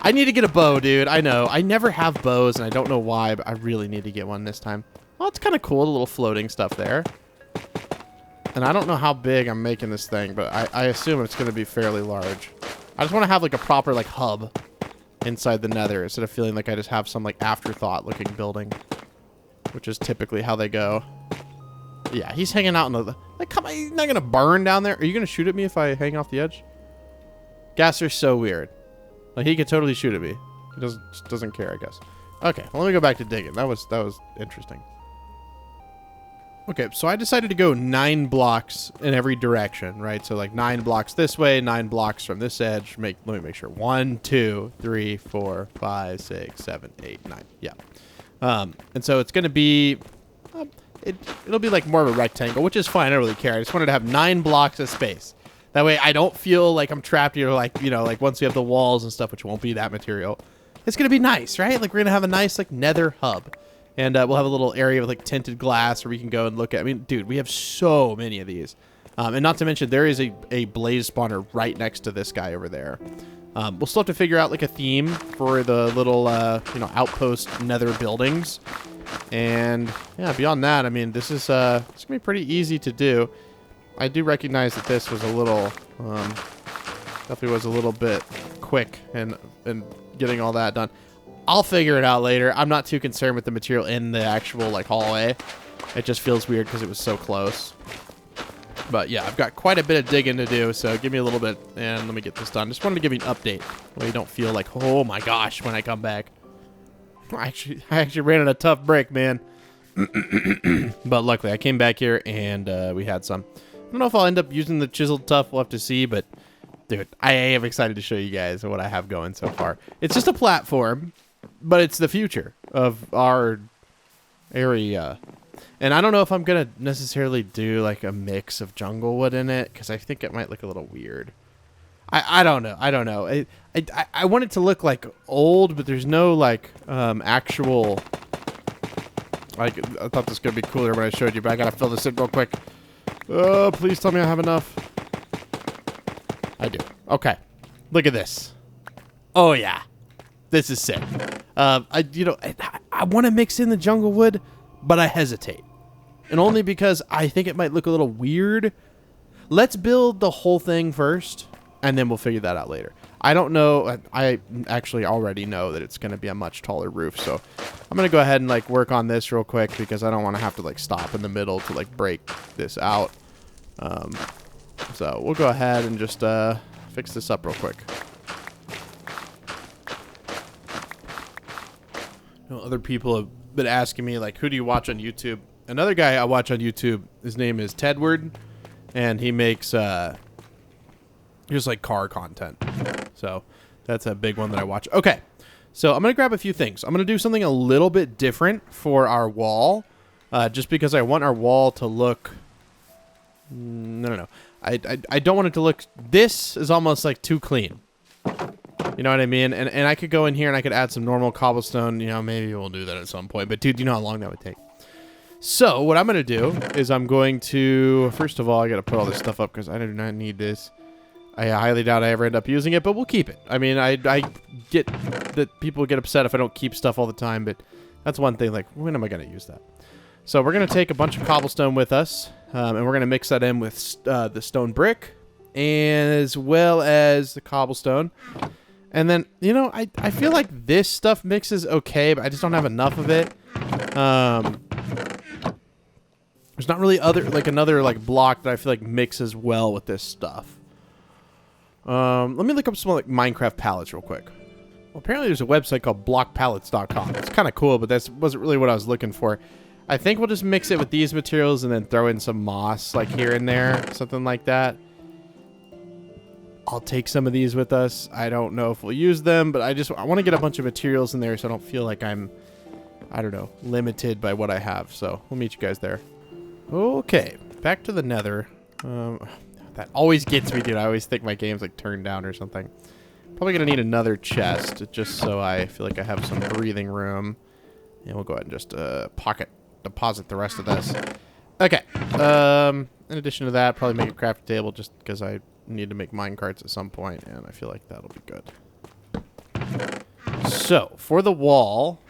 I need to get a bow, dude. I know. I never have bows, and I don't know why, but I really need to get one this time. Well, it's kind of cool, the little floating stuff there. And I don't know how big I'm making this thing, but I assume it's going to be fairly large. I just want to have, like, a proper, like, hub inside the Nether instead of feeling like I just have some, like, afterthought-looking building, which is typically how they go. Yeah, he's hanging out in the... Like, come on, he's not gonna burn down there. Are you gonna shoot at me if I hang off the edge? Gasser's so weird. Like, he could totally shoot at me. He just doesn't care, I guess. Okay, well, let me go back to digging. That was interesting. Okay, so I decided to go 9 blocks in every direction, right? So like 9 blocks this way, 9 blocks from this edge. Let me make sure. 1, 2, 3, 4, 5, 6, 7, 8, 9. Yeah. And so it's gonna be, it'll be like more of a rectangle, which is fine. I don't really care. I just wanted to have 9 blocks of space. That way I don't feel like I'm trapped here, like, you know, like once we have the walls and stuff, which won't be that material. It's gonna be nice, right? Like we're gonna have a nice like nether hub. And we'll have a little area with like tinted glass where we can go and look at. I mean, dude, we have so many of these. And not to mention, there is a blaze spawner right next to this guy over there. We'll still have to figure out like a theme for the little, you know, outpost nether buildings. And yeah, beyond that, I mean, this is it's gonna be pretty easy to do. I do recognize that this was a little, definitely was a little bit quick and getting all that done. I'll figure it out later. I'm not too concerned with the material in the actual like hallway. It just feels weird because it was so close. But yeah, I've got quite a bit of digging to do, so give me a little bit and let me get this done. Just wanted to give you an update where you don't feel like, oh my gosh, when I come back. I actually ran on a tough break, man. But luckily, I came back here and we had some. I don't know if I'll end up using the chiseled tuff. We'll have to see, but dude, I am excited to show you guys what I have going so far. It's just a platform, but it's the future of our area. And I don't know if I'm going to necessarily do like a mix of jungle wood in it, because I think it might look a little weird. I don't know. I don't know. I want it to look like old, but there's no like actual... Like, I thought this was going to be cooler when I showed you, but I got to fill this in real quick. Oh, please tell me I have enough. I do. Okay. Look at this. Oh, yeah. This is sick. I want to mix in the jungle wood, but I hesitate. And only because I think it might look a little weird. Let's build the whole thing first, and then we'll figure that out later. I don't know. I actually already know that it's going to be a much taller roof, so I'm going to go ahead and like work on this real quick because I don't want to have to like stop in the middle to like break this out. So we'll go ahead and just fix this up real quick. You know, other people have been asking me like, who do you watch on YouTube? Another guy I watch on YouTube, his name is Tedward, and he makes just like car content. So that's a big one that I watch. Okay, so I'm gonna grab a few things. I'm gonna do something a little bit different for our wall, just because I want our wall to look. No. I don't want it to look. This is almost like too clean. You know what I mean? And I could go in here and I could add some normal cobblestone. You know, maybe we'll do that at some point. But dude, you know how long that would take. So what I'm gonna do is I'm going to, first of all, I gotta put all this stuff up because I do not need this. I highly doubt I ever end up using it, but we'll keep it. I mean, I get that people get upset if I don't keep stuff all the time, but that's one thing. Like, when am I gonna use that? So we're gonna take a bunch of cobblestone with us, and we're gonna mix that in with the stone brick, and as well as the cobblestone. And then, you know, I feel like this stuff mixes okay, but I just don't have enough of it. There's not really another like block that I feel like mixes well with this stuff. Let me look up some like Minecraft pallets real quick. Well, apparently there's a website called blockpallets.com. It's kind of cool, but that wasn't really what I was looking for. I think we'll just mix it with these materials and then throw in some moss like here and there, something like that. I'll take some of these with us. I don't know if we'll use them, but I want to get a bunch of materials in there so I don't feel like I'm, I don't know, limited by what I have. So we'll meet you guys there. Okay, back to the nether. That always gets me, dude. I always think my game's like turned down or something. Probably gonna need another chest just so I feel like I have some breathing room. And we'll go ahead and just deposit the rest of this. Okay. In addition to that, probably make a crafting table just because I need to make minecarts at some point, and I feel like that'll be good. So for the wall,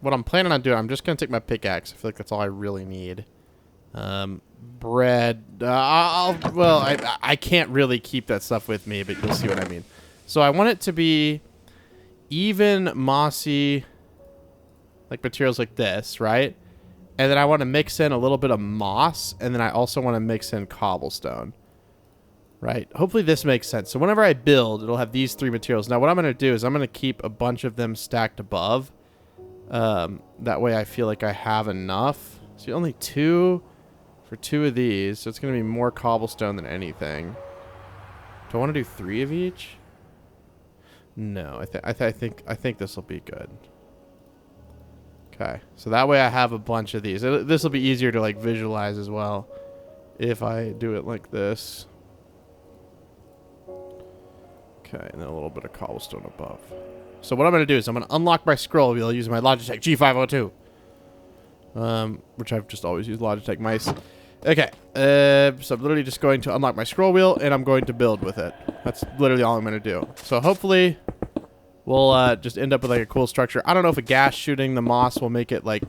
what I'm planning on doing, I'm just gonna take my pickaxe. I feel like that's all I really need. Bread. I can't really keep that stuff with me, but you'll see what I mean. So I want it to be even mossy, like materials like this, right? And then I want to mix in a little bit of moss. And then I also want to mix in cobblestone. Right? Hopefully this makes sense. So whenever I build, it'll have these 3 materials. Now what I'm going to do is I'm going to keep a bunch of them stacked above. That way I feel like I have enough. So only 2 for 2 of these. So it's going to be more cobblestone than anything. Do I want to do 3 of each? No, I think this will be good. Okay, so that way I have a bunch of these. This will be easier to like visualize as well if I do it like this. Okay, and then a little bit of cobblestone above. So what I'm going to do is I'm going to unlock my scroll wheel using my Logitech G502. Which I've just always used Logitech mice. Okay, so I'm literally just going to unlock my scroll wheel and I'm going to build with it. That's literally all I'm going to do. So hopefully we'll just end up with like a cool structure. I don't know if a gas shooting the moss will make it like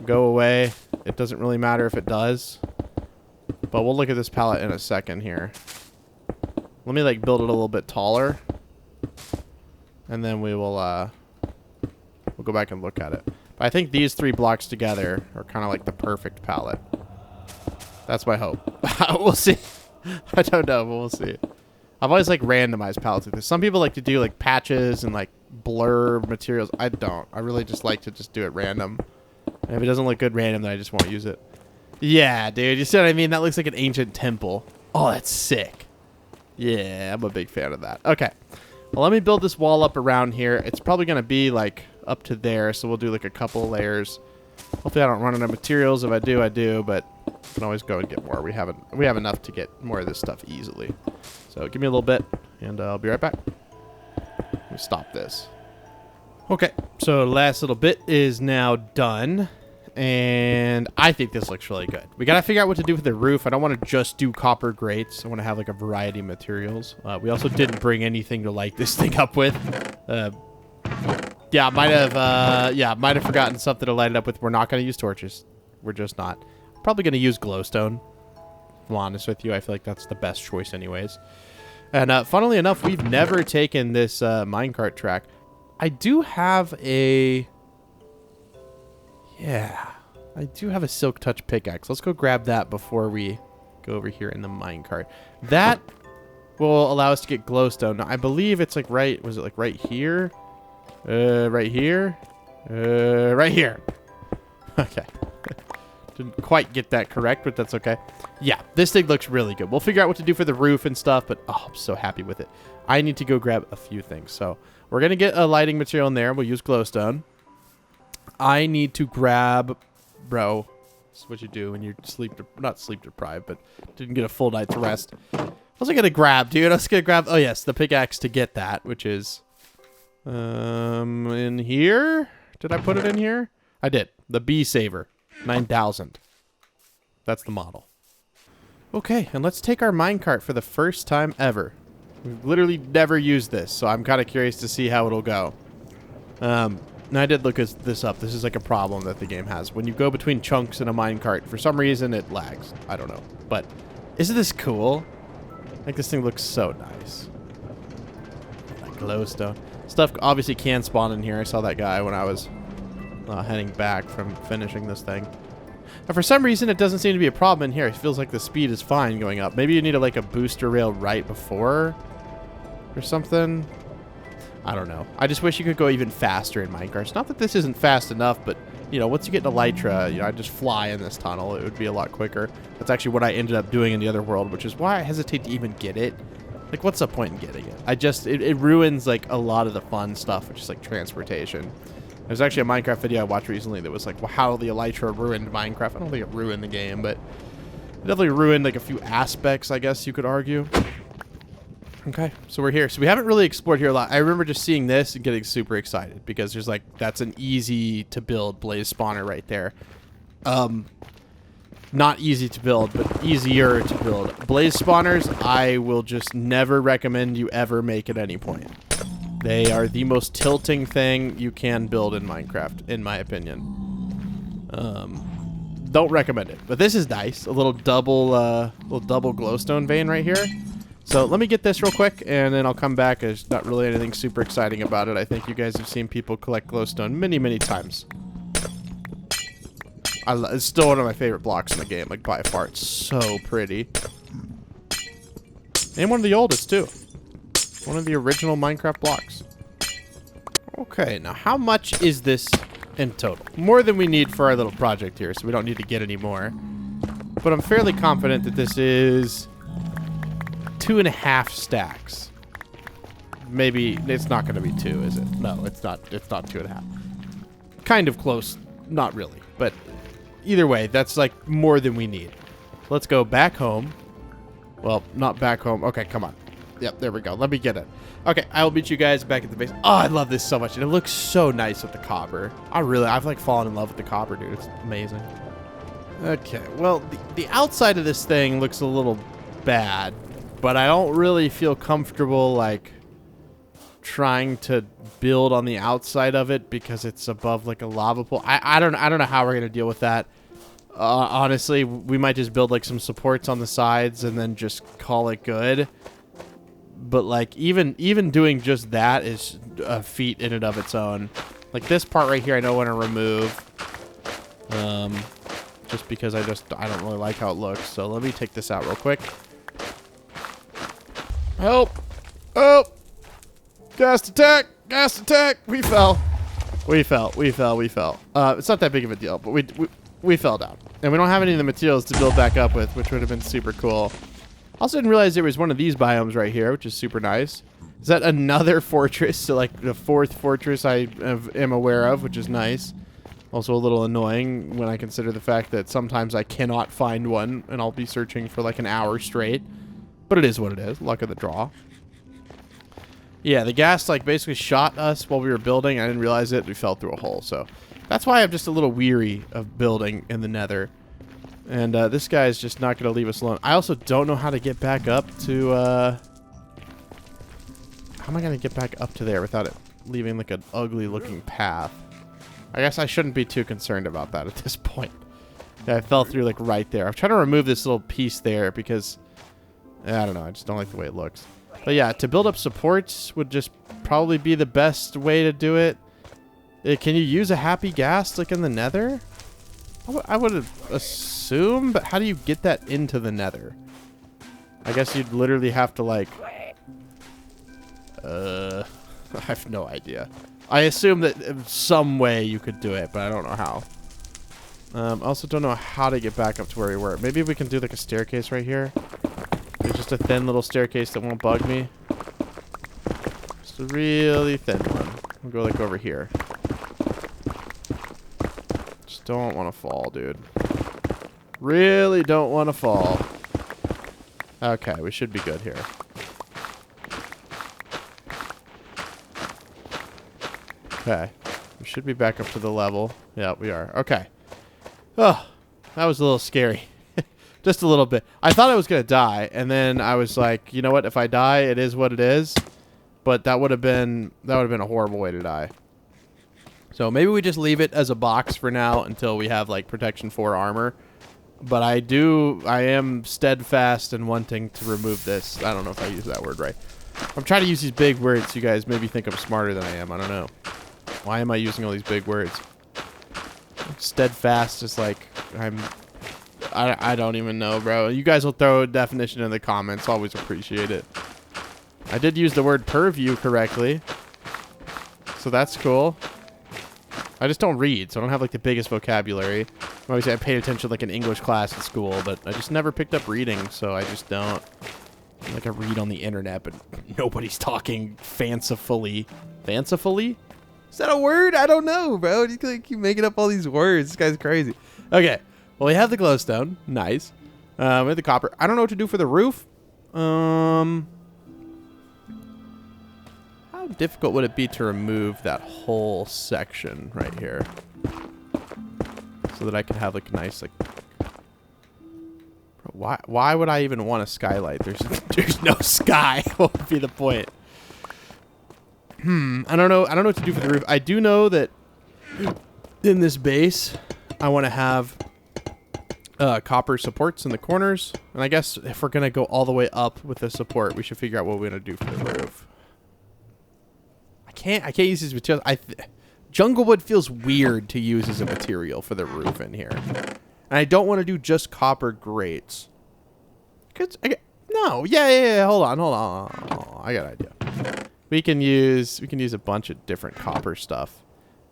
go away. It doesn't really matter if it does. But we'll look at this palette in a second here. Let me like build it a little bit taller. And then we'll go back and look at it. But I think these 3 blocks together are kind of like the perfect palette. That's my hope. We'll see. I don't know, but we'll see. I've always like randomized palettes like this. Some people like to do like patches and like blur materials. I don't. I really just like to just do it random. And if it doesn't look good random, then I just won't use it. Yeah, dude. You see what I mean? That looks like an ancient temple. Oh, that's sick. Yeah, I'm a big fan of that. Okay. Well, let me build this wall up around here. It's probably going to be like up to there. So we'll do like a couple of layers. Hopefully I don't run out of materials. If I do, I do. But I can always go and get more. We have enough to get more of this stuff easily. So give me a little bit, and I'll be right back. Let me stop this. Okay, so the last little bit is now done, and I think this looks really good. We gotta figure out what to do with the roof. I don't want to just do copper grates. I want to have like a variety of materials. We also didn't bring anything to light this thing up with. Yeah, might have forgotten something to light it up with. We're not gonna use torches. We're just not. Probably gonna use glowstone. If I'm honest with you, I feel like that's the best choice anyways. And funnily enough, we've never taken this minecart track. I do have a... Yeah. I do have a silk touch pickaxe. Let's go grab that before we go over here in the minecart. That will allow us to get glowstone. Now, I believe it's like right... Was it like right here? Right here? Right here. Okay. Didn't quite get that correct, but that's okay. Yeah, this thing looks really good. We'll figure out what to do for the roof and stuff, but oh, I'm so happy with it. I need to go grab a few things. So we're going to get a lighting material in there. We'll use glowstone. I need to grab... Bro, this is what you do when you're not sleep deprived, but didn't get a full night's rest. What was I going to grab, dude? I was going to grab... Oh, yes, the pickaxe to get that, which is... in here? Did I put it in here? I did. The bee saver. 9,000. That's the model. Okay, and let's take our minecart for the first time ever. We've literally never used this, so I'm kind of curious to see how it'll go. Now I did look this up. This is like a problem that the game has. When you go between chunks in a minecart, for some reason it lags. I don't know. But isn't this cool? Like, this thing looks so nice. Like glowstone. Stuff obviously can spawn in here. I saw that guy when I was heading back from finishing this thing. But for some reason, it doesn't seem to be a problem in here. It feels like the speed is fine going up. Maybe you need like a booster rail right before or something. I don't know. I just wish you could go even faster in Minecraft. Not that this isn't fast enough, but, you know, once you get to Elytra, you know, I just fly in this tunnel. It would be a lot quicker. That's actually what I ended up doing in the other world, which is why I hesitate to even get it. Like, what's the point in getting it? It ruins, like, a lot of the fun stuff, which is, like, transportation. There's actually a Minecraft video I watched recently that was like, well, how the Elytra ruined Minecraft. I don't think it ruined the game, but it definitely ruined like a few aspects, I guess you could argue. Okay, so we're here. So we haven't really explored here a lot. I remember just seeing this and getting super excited because there's like, that's an easy to build blaze spawner right there. Not easy to build, but easier to build. Blaze spawners, I will just never recommend you ever make at any point. They are the most tilting thing you can build in Minecraft, in my opinion. Don't recommend it, but this is nice. A little double glowstone vein right here. So let me get this real quick, and then I'll come back. There's not really anything super exciting about it. I think you guys have seen people collect glowstone many, many times. It's still one of my favorite blocks in the game, like by far. It's so pretty. And one of the oldest too. One of the original Minecraft blocks. Okay, now how much is this in total? More than we need for our little project here, so we don't need to get any more. But I'm fairly confident that this is 2.5 stacks. Maybe it's not going to be 2, is it? No, it's not. It's not 2.5. Kind of close. Not really. But either way, that's like more than we need. Let's go back home. Well, not back home. Okay, come on. Yep, there we go. Let me get it. Okay, I will meet you guys back at the base. Oh, I love this so much. And it looks so nice with the copper. I've like fallen in love with the copper, dude. It's amazing. Okay, well, the outside of this thing looks a little bad, but I don't really feel comfortable, like, trying to build on the outside of it because it's above, like, a lava pool. I don't know how we're going to deal with that. Honestly, we might just build, like, some supports on the sides and then just call it good. But, like, even doing just that is a feat in and of its own. Like, this part right here I don't want to remove. Just because I don't really like how it looks. So let me take this out real quick. Help! Oh! Gas attack! Gas attack! We fell. We fell. It's not that big of a deal, but we fell down. And we don't have any of the materials to build back up with, which would have been super cool. Also didn't realize there was one of these biomes right here, which is super nice. Is that another fortress? So like the 4th fortress I am aware of, which is nice. Also a little annoying when I consider the fact that sometimes I cannot find one and I'll be searching for like an hour straight. But it is what it is. Luck of the draw. Yeah, the gas like basically shot us while we were building. I didn't realize it. We fell through a hole. So that's why I'm just a little weary of building in the Nether. And this guy is just not going to leave us alone. I also don't know how to get back up to... how am I going to get back up to there without it leaving like an ugly looking path? I guess I shouldn't be too concerned about that at this point. Yeah, I fell through like right there. I'm trying to remove this little piece there because... I don't know. I just don't like the way it looks. But yeah, to build up supports would just probably be the best way to do it. Can you use a happy gas like in the Nether? I would assume, but how do you get that into the Nether? I guess you'd literally have to like... I have no idea. I assume that in some way you could do it, but I don't know how. I also don't know how to get back up to where we were. Maybe we can do like a staircase right here. There's just a thin little staircase that won't bug me. Just a really thin one. We'll go like over here. Just don't want to fall, dude. Really don't want to fall. Okay, we should be good here. Okay. We should be back up to the level. Yeah, we are. Okay. Oh, that was a little scary. Just a little bit. I thought I was going to die, and then I was like, you know what? If I die, it is what it is. But that would have been a horrible way to die. So maybe we just leave it as a box for now until we have like protection 4 armor. But I am steadfast in wanting to remove this. I don't know if I use that word right. I'm trying to use these big words. You guys maybe think I'm smarter than I am. I don't know. Why am I using all these big words? Steadfast is like I don't even know, bro. You guys will throw a definition in the comments. Always appreciate it. I did use the word purview correctly. So that's cool. I just don't read, so I don't have like the biggest vocabulary. Obviously, I paid attention like in English class at school, but I just never picked up reading, so I just don't. Like I read on the internet, but nobody's talking fancifully. Fancifully? Is that a word? I don't know, bro. You keep making up all these words. This guy's crazy. Okay. Well, we have the glowstone. Nice. We have the copper. I don't know what to do for the roof. How difficult would it be to remove that whole section right here? So that I could have like a nice like... Why would I even want a skylight? There's no sky. What would be the point? I don't know. I don't know what to do for the roof. I do know that in this base, I want to have copper supports in the corners. And I guess if we're going to go all the way up with the support, we should figure out what we're going to do for the roof. I can't use these materials. Junglewood feels weird to use as a material for the roof in here. And I don't want to do just copper grates. No, yeah. Hold on. I got an idea. We can use a bunch of different copper stuff.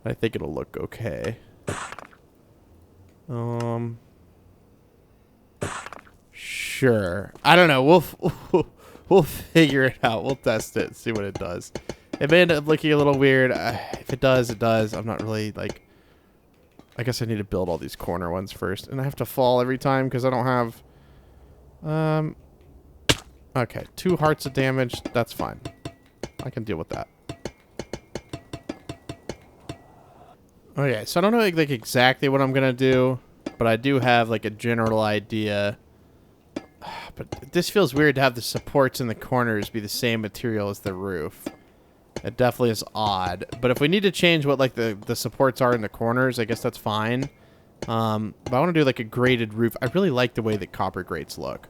I think it'll look okay. Sure. I don't know. We'll figure it out. We'll test it. See what it does. It may end up looking a little weird. If it does, it does. I'm not really like. I guess I need to build all these corner ones first, and I have to fall every time because I don't have. Okay, 2 hearts of damage. That's fine. I can deal with that. Okay, so I don't know like exactly what I'm gonna do, but I do have like a general idea. But this feels weird to have the supports in the corners be the same material as the roof. It definitely is odd. But if we need to change what like the supports are in the corners, I guess that's fine. But I want to do like a graded roof. I really like the way that copper grates look.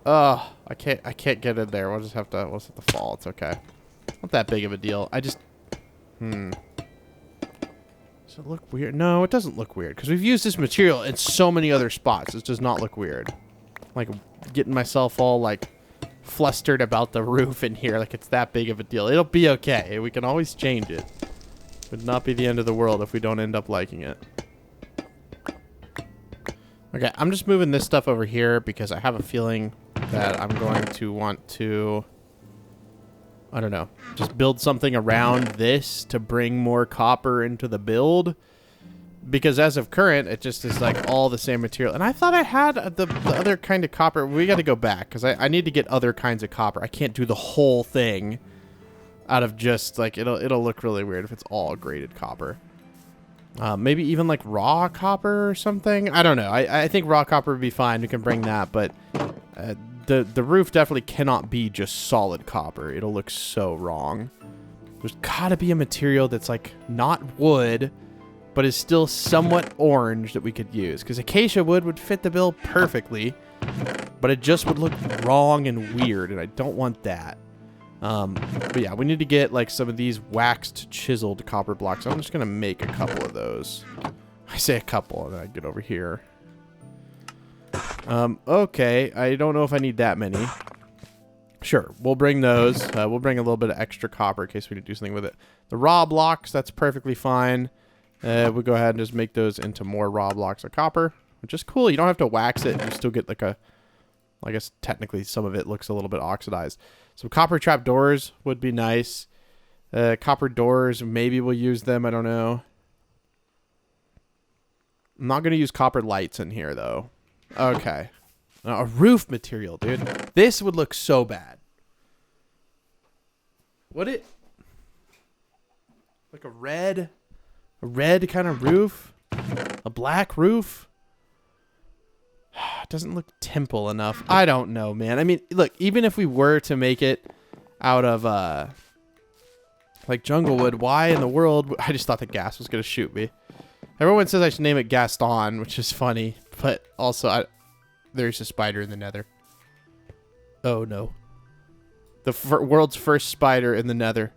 I can't get in there. We'll just have to fall. It's okay. Not that big of a deal. I just Does it look weird? No, it doesn't look weird because we've used this material in so many other spots. It does not look weird. Like getting myself all like flustered about the roof in here like it's that big of a deal. It'll be okay. We can always change it. Would not be the end of the world if we don't end up liking it. Okay, I'm just moving this stuff over here because I have a feeling that I'm going to want to, I don't know, just build something around this to bring more copper into the build. Because as of current, it just is like all the same material. And I thought I had the other kind of copper. We got to go back because I need to get other kinds of copper. I can't do the whole thing out of just like, it'll look really weird if it's all graded copper. Maybe even like raw copper or something. I don't know. I think raw copper would be fine. We can bring that. But the roof definitely cannot be just solid copper. It'll look so wrong. There's got to be a material that's like not wood, but is still somewhat orange that we could use. Because acacia wood would fit the bill perfectly, but it just would look wrong and weird, and I don't want that. But yeah, we need to get like some of these waxed, chiseled copper blocks. I'm just going to make a couple of those. I say a couple, and then I get over here. Okay, I don't know if I need that many. Sure, we'll bring those. We'll bring a little bit of extra copper in case we need to do something with it. The raw blocks, that's perfectly fine. We'll go ahead and just make those into more raw blocks of copper, which is cool. You don't have to wax it. You still get like a, I guess technically some of it looks a little bit oxidized. Some copper trap doors would be nice. Copper doors, maybe we'll use them. I don't know. I'm not going to use copper lights in here though. Okay. A roof material, dude. This would look so bad. Would it? Like a red kind of roof? A black roof? It doesn't look temple enough. I don't know, man. I mean, look, even if we were to make it out of, like Junglewood, why in the world? I just thought the gas was going to shoot me. Everyone says I should name it Gaston, which is funny. But also, there's a spider in the Nether. Oh, no. The world's first spider in the Nether.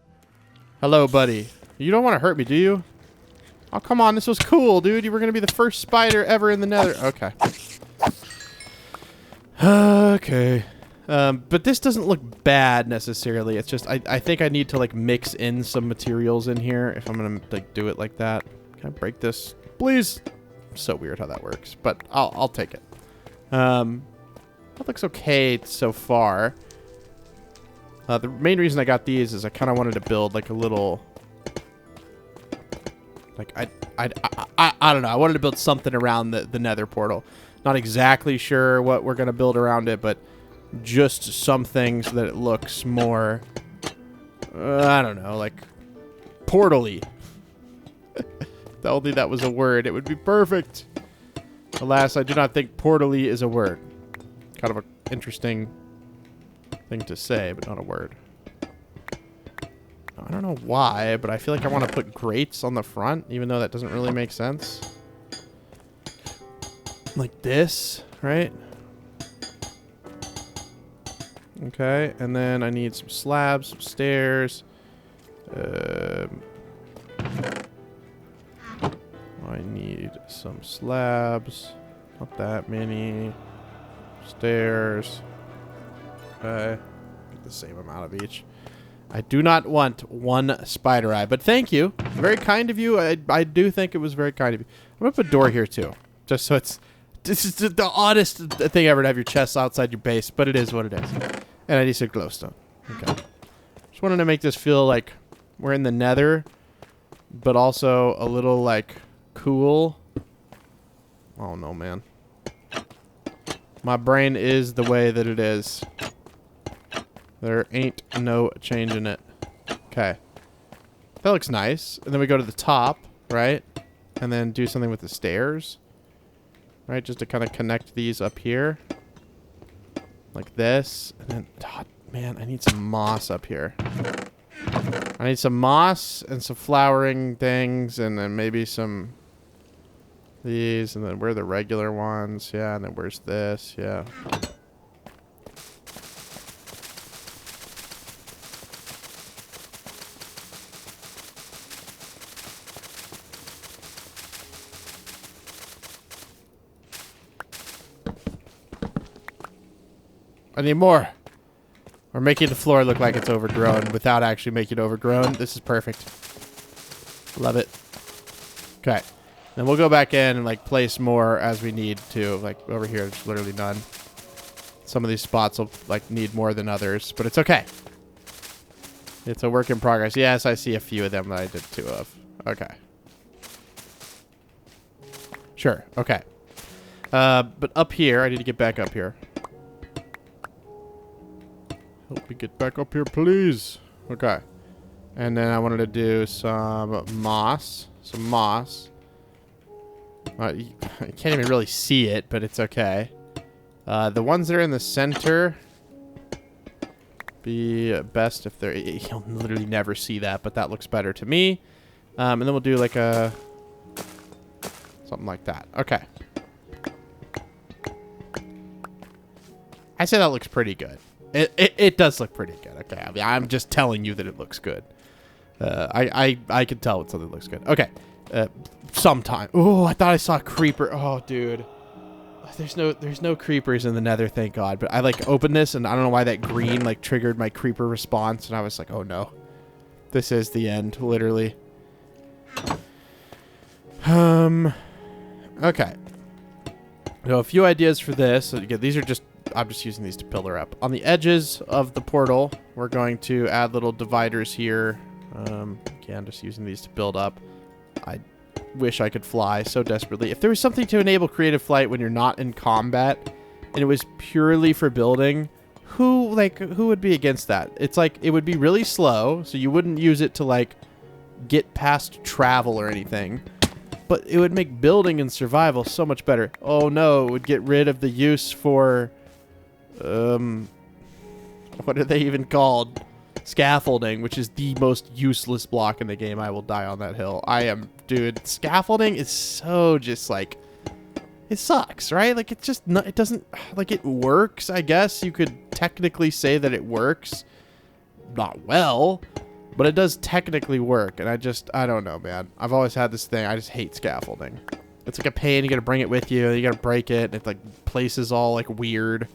Hello, buddy. You don't want to hurt me, do you? Oh, come on. This was cool, dude. You were going to be the first spider ever in the Nether. Okay. Okay. But this doesn't look bad necessarily. It's just I think I need to like mix in some materials in here if I'm going to like do it like that. Can I break this? Please. So weird how that works, but I'll take it. That looks okay so far. The main reason I got these is I kind of wanted to build like a little, like I don't know. I wanted to build something around the Nether portal. Not exactly sure what we're gonna build around it, but just something so that it looks more, I don't know, like portal-y. If only that was a word, it would be perfect. Alas, I do not think portal-y is a word. Kind of an interesting thing to say, but not a word. I don't know why, but I feel like I want to put grates on the front, even though that doesn't really make sense. Like this, right? Okay, and then I need some slabs, some stairs. need some slabs. Not that many. Stairs. Okay. Get the same amount of each. I do not want one spider eye, but thank you. Very kind of you. I do think it was very kind of you. I'm going to put a door here too. Just so it's... This is the oddest thing ever to have your chest outside your base, but it is what it is. And I need some glowstone. Okay. Just wanted to make this feel like we're in the Nether, but also a little, like, cool. Oh, no, man. My brain is the way that it is. There ain't no changing it. Okay. That looks nice. And then we go to the top, right? And then do something with the stairs. Right, just to kind of connect these up here. Like this. And then, oh, man, I need some moss up here. I need some moss and some flowering things. And then maybe some... These. And then where are the regular ones? Yeah, and then where's this? Yeah. I need more. We're making the floor look like it's overgrown without actually making it overgrown. This is perfect. Love it. Okay. Then we'll go back in and like place more as we need to. Like over here, there's literally none. Some of these spots will like need more than others, but it's okay. It's a work in progress. Yes, I see a few of them that I did two of. Okay. Sure. Okay. But up here, I need to get back up here. Help me get back up here, please. Okay. And then I wanted to do some moss. Some moss. I can't even really see it, but it's okay. The ones that are in the center be best if they're... You'll literally never see that, but that looks better to me. And then we'll do like a... Something like that. Okay. I say that looks pretty good. It does look pretty good. Okay, I mean, I'm just telling you that it looks good. I can tell when something looks good. Okay, sometime. Oh, I thought I saw a creeper. Oh, dude, there's no creepers in the Nether, thank God. But I like opened this and I don't know why that green like triggered my creeper response, and I was like, oh no, this is the end, literally. Okay. So a few ideas for this. So again, these are just. I'm just using these to pillar up. On the edges of the portal, we're going to add little dividers here. Again, just using these to build up. I wish I could fly so desperately. If there was something to enable creative flight when you're not in combat, and it was purely for building, who would be against that? It's like, it would be really slow, so you wouldn't use it to, like, get past travel or anything. But it would make building and survival so much better. Oh no, it would get rid of the use for... what are they even called? Scaffolding, which is the most useless block in the game. I will die on that hill. Dude, scaffolding is so just like, it sucks, right? Like, it's just not, it doesn't, like, it works, I guess. You could technically say that it works. Not well, but it does technically work. And I don't know, man. I've always had this thing. I just hate scaffolding. It's like a pain. You gotta bring it with you. You gotta break it. And it, like, places all, like, weird.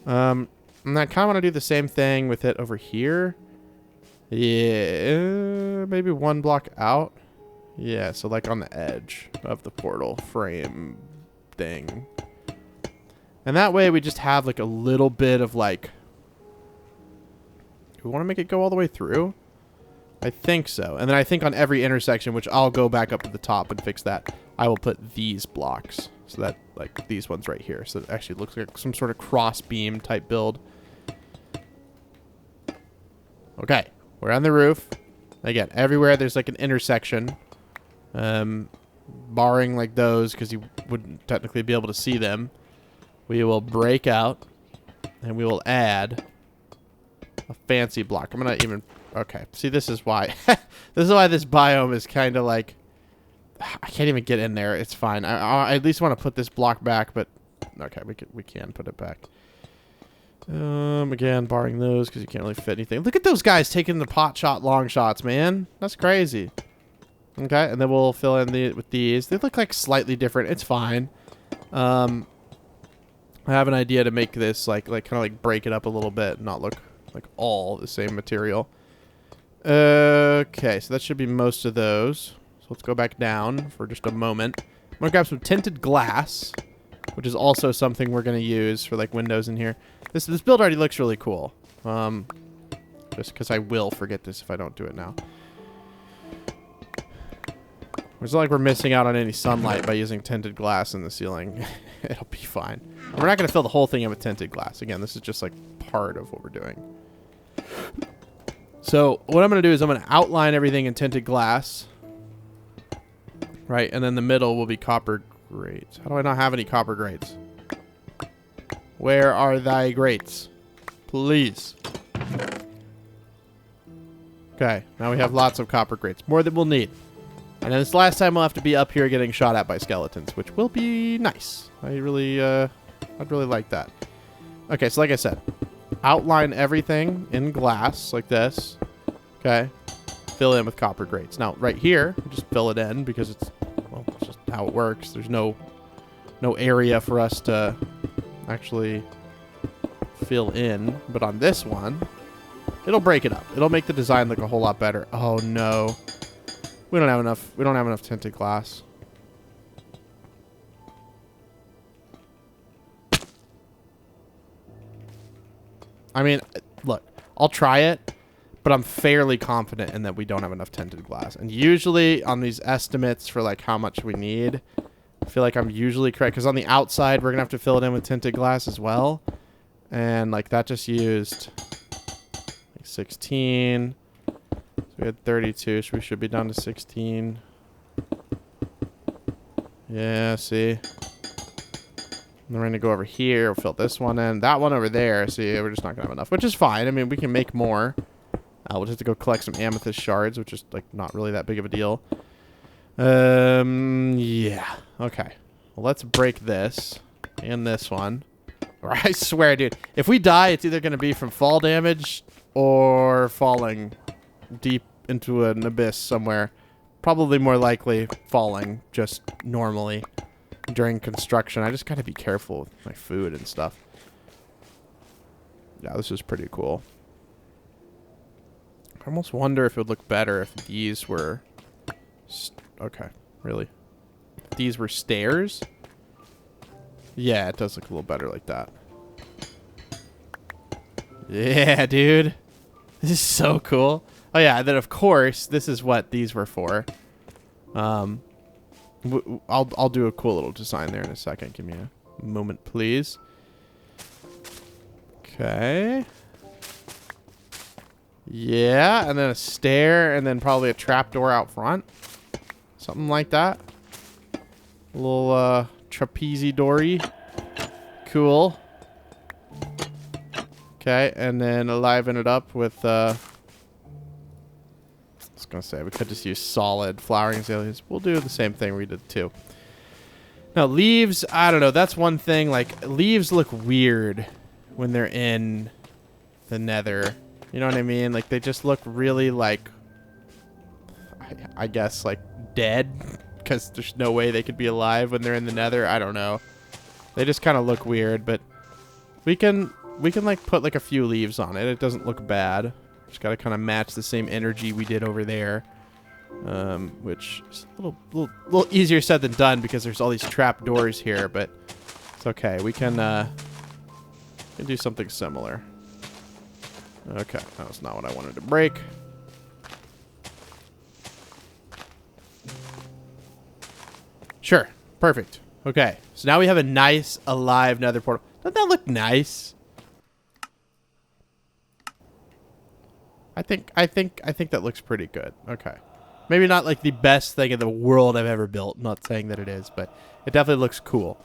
And I kind of want to do the same thing with it over here. Yeah, maybe one block out. Yeah, so like on the edge of the portal frame thing. And that way we just have like a little bit of like... Do we want to make it go all the way through? I think so. And then I think on every intersection, which I'll go back up to the top and fix that, I will put these blocks. So that, like, these ones right here. So it actually looks like some sort of cross beam type build. Okay. We're on the roof. Again, everywhere there's, like, an intersection. Barring, like, those, because you wouldn't technically be able to see them. We will break out. And we will add a fancy block. I'm going to even... Okay. See, this is why. This is why this biome is kind of, like... I can't even get in there. It's fine. I at least want to put this block back, but okay, we can put it back. Again, barring those because you can't really fit anything. Look at those guys taking the pot shot long shots, man. That's crazy. Okay, and then we'll fill in with these. They look like slightly different. It's fine. I have an idea to make this like kind of like break it up a little bit, and not look like all the same material. Okay, so that should be most of those. So let's go back down for just a moment. I'm gonna grab some tinted glass, which is also something we're gonna use for like windows in here. This build already looks really cool. Just because I will forget this if I don't do it now. It's not like we're missing out on any sunlight by using tinted glass in the ceiling. It'll be fine. And we're not going to fill the whole thing in with tinted glass. Again, this is just like part of what we're doing. So what I'm going to do is I'm going to outline everything in tinted glass. Right, and then the middle will be copper grates. How do I not have any copper grates? Where are thy grates? Please. Okay, now we have lots of copper grates. More than we'll need. And then this last time we'll have to be up here getting shot at by skeletons, which will be nice. I'd really like that. Okay, so like I said, outline everything in glass like this. Okay, fill in with copper grates. Now right here, just fill it in because it's just how it works. There's no area for us to actually fill in. But on this one, it'll break it up. It'll make the design look a whole lot better. Oh no. We don't have enough tinted glass. I mean, look, I'll try it, but I'm fairly confident in that we don't have enough tinted glass. And usually on these estimates for like how much we need, I feel like I'm usually correct. Because on the outside, we're going to have to fill it in with tinted glass as well. And like that just used like 16. So we had 32, so we should be down to 16. Yeah, see? And then we're going to go over here. We'll fill this one in. That one over there. See, we're just not going to have enough, which is fine. I mean, we can make more. We'll just have to go collect some amethyst shards, which is, like, not really that big of a deal. Yeah. Okay. Well, let's break this and this one. Or I swear, dude, if we die, it's either going to be from fall damage or falling deep into an abyss somewhere. Probably more likely falling just normally during construction. I just gotta be careful with my food and stuff. Yeah, this is pretty cool. I almost wonder if it would look better if these were... okay, really? If these were stairs? Yeah, it does look a little better like that. Yeah, dude. This is so cool. Oh yeah, then of course this is what these were for. I'll do a cool little design there in a second. Give me a moment, please. Okay. Yeah, and then a stair, and then probably a trapdoor out front, something like that. A little trapeze doory. Cool. Okay, and then liven it up with I was gonna say we could just use solid flowering azaleas. We'll do the same thing we did too. Now leaves, I don't know. That's one thing. Like leaves look weird when they're in the Nether. You know what I mean? Like they just look really like, I guess like dead, because there's no way they could be alive when they're in the Nether. I don't know. They just kind of look weird, but we can like put like a few leaves on it. It doesn't look bad. Just got to kind of match the same energy we did over there, which is a little easier said than done because there's all these trap doors here, but it's okay. We can do something similar. Okay, that was not what I wanted to break. Sure, perfect. Okay, so now we have a nice, alive Nether portal. Doesn't that look nice? I think that looks pretty good. Okay. Maybe not like the best thing in the world I've ever built. Not saying that it is, but it definitely looks cool.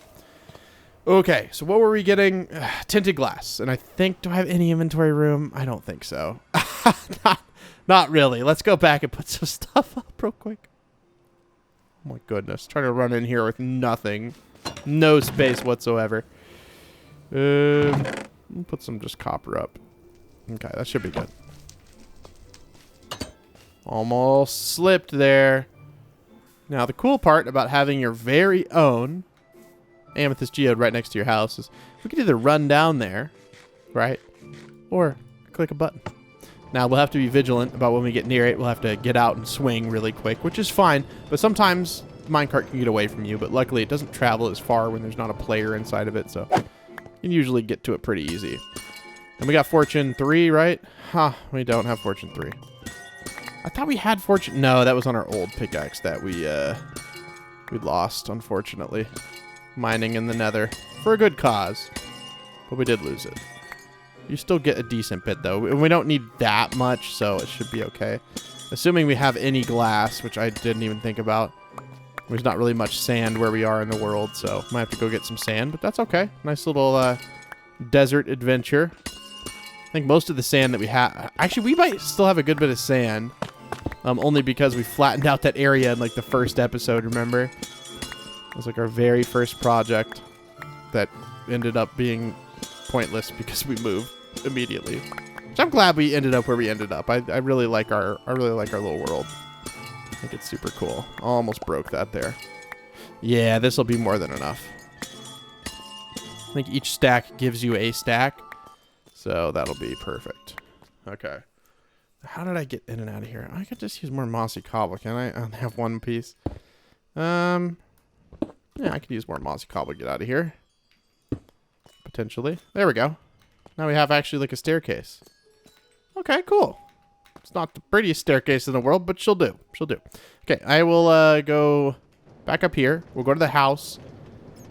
Okay, so what were we getting? Tinted glass. And I think, do I have any inventory room? I don't think so. Not really. Let's go back and put some stuff up real quick. Oh my goodness. Trying to run in here with nothing. No space whatsoever. We'll put some just copper up. Okay, that should be good. Almost slipped there. Now, the cool part about having your very own amethyst geode right next to your house is we can either run down there, right, or click a button. Now, we'll have to be vigilant about when we get near it. We'll have to get out and swing really quick, which is fine, but sometimes the minecart can get away from you, but luckily it doesn't travel as far when there's not a player inside of it, so you can usually get to it pretty easy. And we got Fortune 3, right? Huh, we don't have Fortune 3. I thought we had Fortune... No, that was on our old pickaxe that we lost, unfortunately. Mining in the Nether. For a good cause. But we did lose it. You still get a decent bit, though. We don't need that much, so it should be okay. Assuming we have any glass, which I didn't even think about. There's not really much sand where we are in the world, so might have to go get some sand, but that's okay. Nice little desert adventure. I think most of the sand that we have... Actually, we might still have a good bit of sand. Only because we flattened out that area in, like, the first episode, remember? It was, like, our very first project that ended up being pointless because we moved immediately. So I'm glad we ended up where we ended up. I really like our little world. I think it's super cool. Almost broke that there. Yeah, this will be more than enough. I think each stack gives you a stack. So that'll be perfect. Okay. How did I get in and out of here? I could just use more mossy cobble, can I? I only have one piece. Yeah, I could use more mossy cobble to get out of here. Potentially. There we go. Now we have actually like a staircase. Okay, cool. It's not the prettiest staircase in the world, but she'll do. She'll do. Okay, I will go back up here. We'll go to the house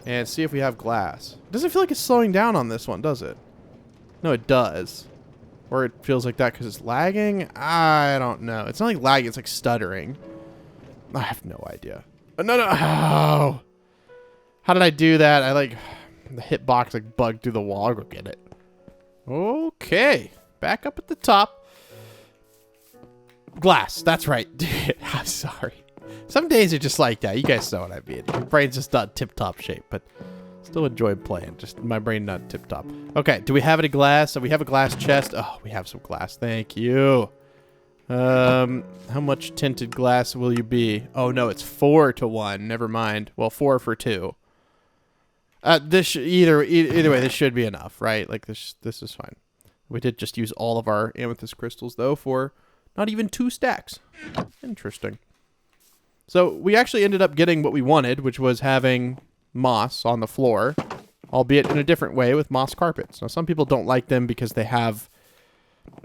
and see if we have glass. It doesn't feel like it's slowing down on this one, does it? No, it does. Or it feels like that because it's lagging? I don't know. It's not like lagging, it's like stuttering. I have no idea. No. Oh. How did I do that? I like... The hitbox like bugged through the wall. I'll go get it. Okay. Back up at the top. Glass. That's right. I'm sorry. Some days are just like that. You guys know what I mean. My brain's just not tip-top shape, but... Still enjoy playing. Just my brain not tip top. Okay, do we have any glass? So we have a glass chest. Oh, we have some glass. Thank you. How much tinted glass will you be? Oh no, it's 4 to 1. Never mind. Well, 4 for 2. This either way, this should be enough, right? Like this is fine. We did just use all of our amethyst crystals though for not even 2 stacks. Interesting. So we actually ended up getting what we wanted, which was having moss on the floor, albeit in a different way with moss carpets. Now, some people don't like them because they have,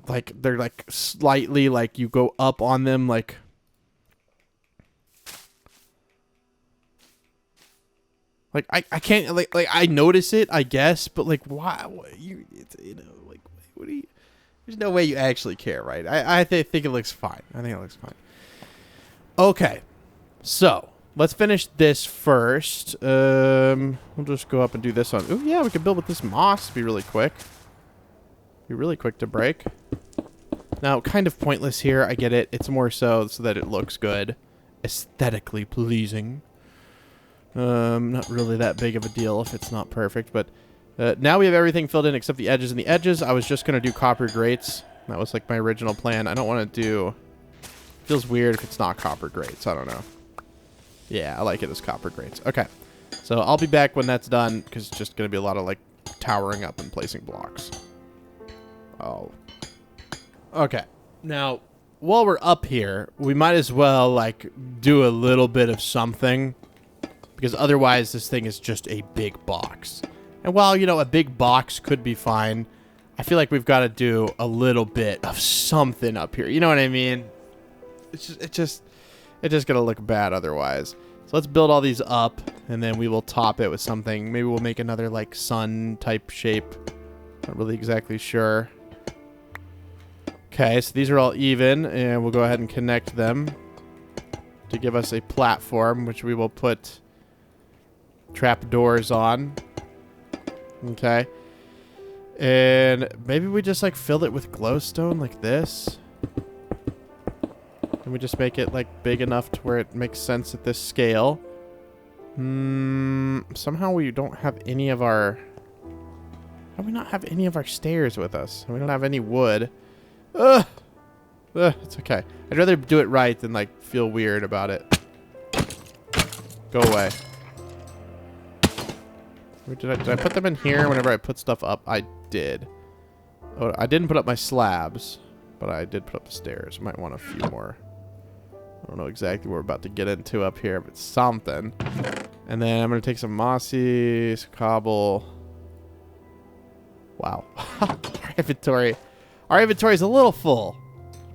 like, they're, like, slightly, like, you go up on them, like, I can't, like, I notice it, I guess, but, like, why, you know, like, what do you, there's no way you actually care, right? I think it looks fine. I think it looks fine. Okay, so... Let's finish this first. We'll just go up and do this one. Ooh, yeah, we can build with this moss. Be really quick. Be really quick to break. Now, kind of pointless here. I get it. It's more so that it looks good. Aesthetically pleasing. Not really that big of a deal if it's not perfect. But now we have everything filled in except the edges. And the edges, I was just going to do copper grates. That was like my original plan. I don't want to do... Feels weird if it's not copper grates. I don't know. Yeah, I like it as copper grates. Okay, so I'll be back when that's done, because it's just going to be a lot of, like, towering up and placing blocks. Oh. Okay. Now, while we're up here, we might as well, like, do a little bit of something, because otherwise this thing is just a big box. And while, you know, a big box could be fine, I feel like we've got to do a little bit of something up here. You know what I mean? It's just going to look bad otherwise. So let's build all these up, and then we will top it with something. Maybe we'll make another, like, sun-type shape. Not really exactly sure. Okay, so these are all even, and we'll go ahead and connect them to give us a platform, which we will put trapdoors on. Okay. And maybe we just, like, fill it with glowstone like this. And we just make it, like, big enough to where it makes sense at this scale. Somehow we don't have any of our... How do we not have any of our stairs with us? We don't have any wood. It's okay. I'd rather do it right than, like, feel weird about it. Go away. Wait, did I put them in here whenever I put stuff up? I did. Oh, I didn't put up my slabs, but I did put up the stairs. Might want a few more. I don't know exactly what we're about to get into up here, but something. And then I'm going to take some mossy, some cobble. Wow. Our inventory is a little full.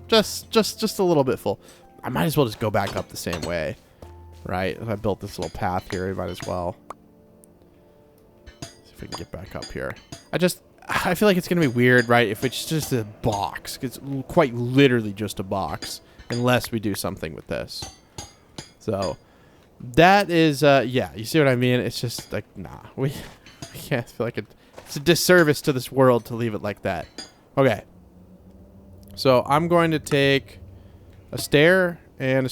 Just a little bit full. I might as well just go back up the same way. Right? If I built this little path here, I might as well. See if we can get back up here. I feel like it's going to be weird, right? If it's just a box. It's quite literally just a box. Unless we do something with this. So, that is, yeah, you see what I mean? It's just like, nah. I can't feel like it's a disservice to this world to leave it like that. Okay. So, I'm going to take a stair, and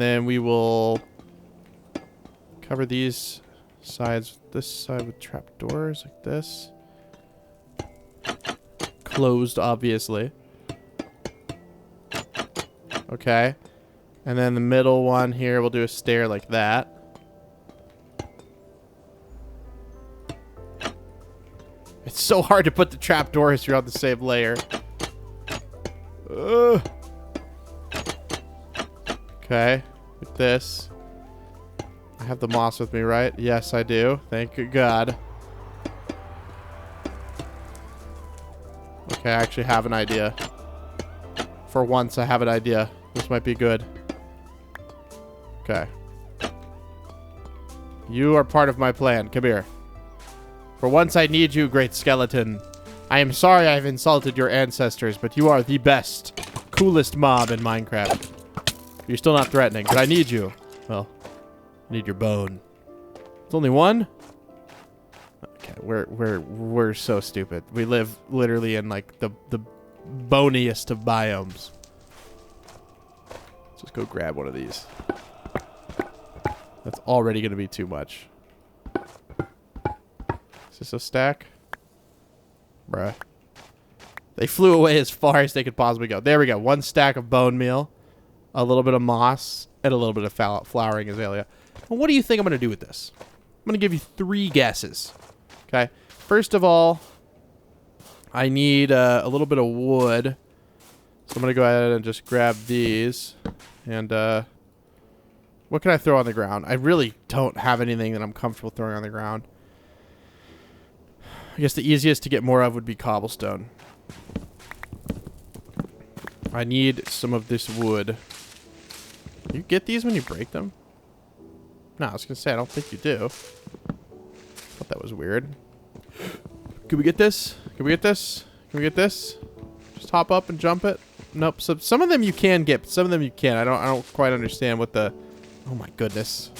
then we will cover these sides, this side with trapdoors, like this. Closed, obviously. Okay. And then the middle one here, we'll do a stair like that. It's so hard to put the trapdoors throughout the same layer. Okay. Like this. I have the moss with me, right? Yes, I do. Thank God. Okay, I actually have an idea. For once, I have an idea. This might be good. Okay. You are part of my plan. Come here. For once, I need you, great skeleton. I am sorry I've insulted your ancestors, but you are the best, coolest mob in Minecraft. You're still not threatening, but I need you. Well, I need your bone. It's only one? Okay, we're so stupid. We live literally in like the boniest of biomes. Let's just go grab one of these. That's already going to be too much. Is this a stack? Bruh. They flew away as far as they could possibly go. There we go. One stack of bone meal, a little bit of moss, and a little bit of flowering azalea. Well, what do you think I'm going to do with this? I'm going to give you 3 guesses. Okay. First of all, I need a little bit of wood. So I'm going to go ahead and just grab these. And what can I throw on the ground? I really don't have anything that I'm comfortable throwing on the ground. I guess the easiest to get more of would be cobblestone. I need some of this wood. You get these when you break them? No, I was going to say, I don't think you do. Thought that was weird. Can we get this? Can we get this? Can we get this? Just hop up and jump it? Nope. So some of them you can get, but some of them you can't. I don't quite understand what the... Oh my goodness.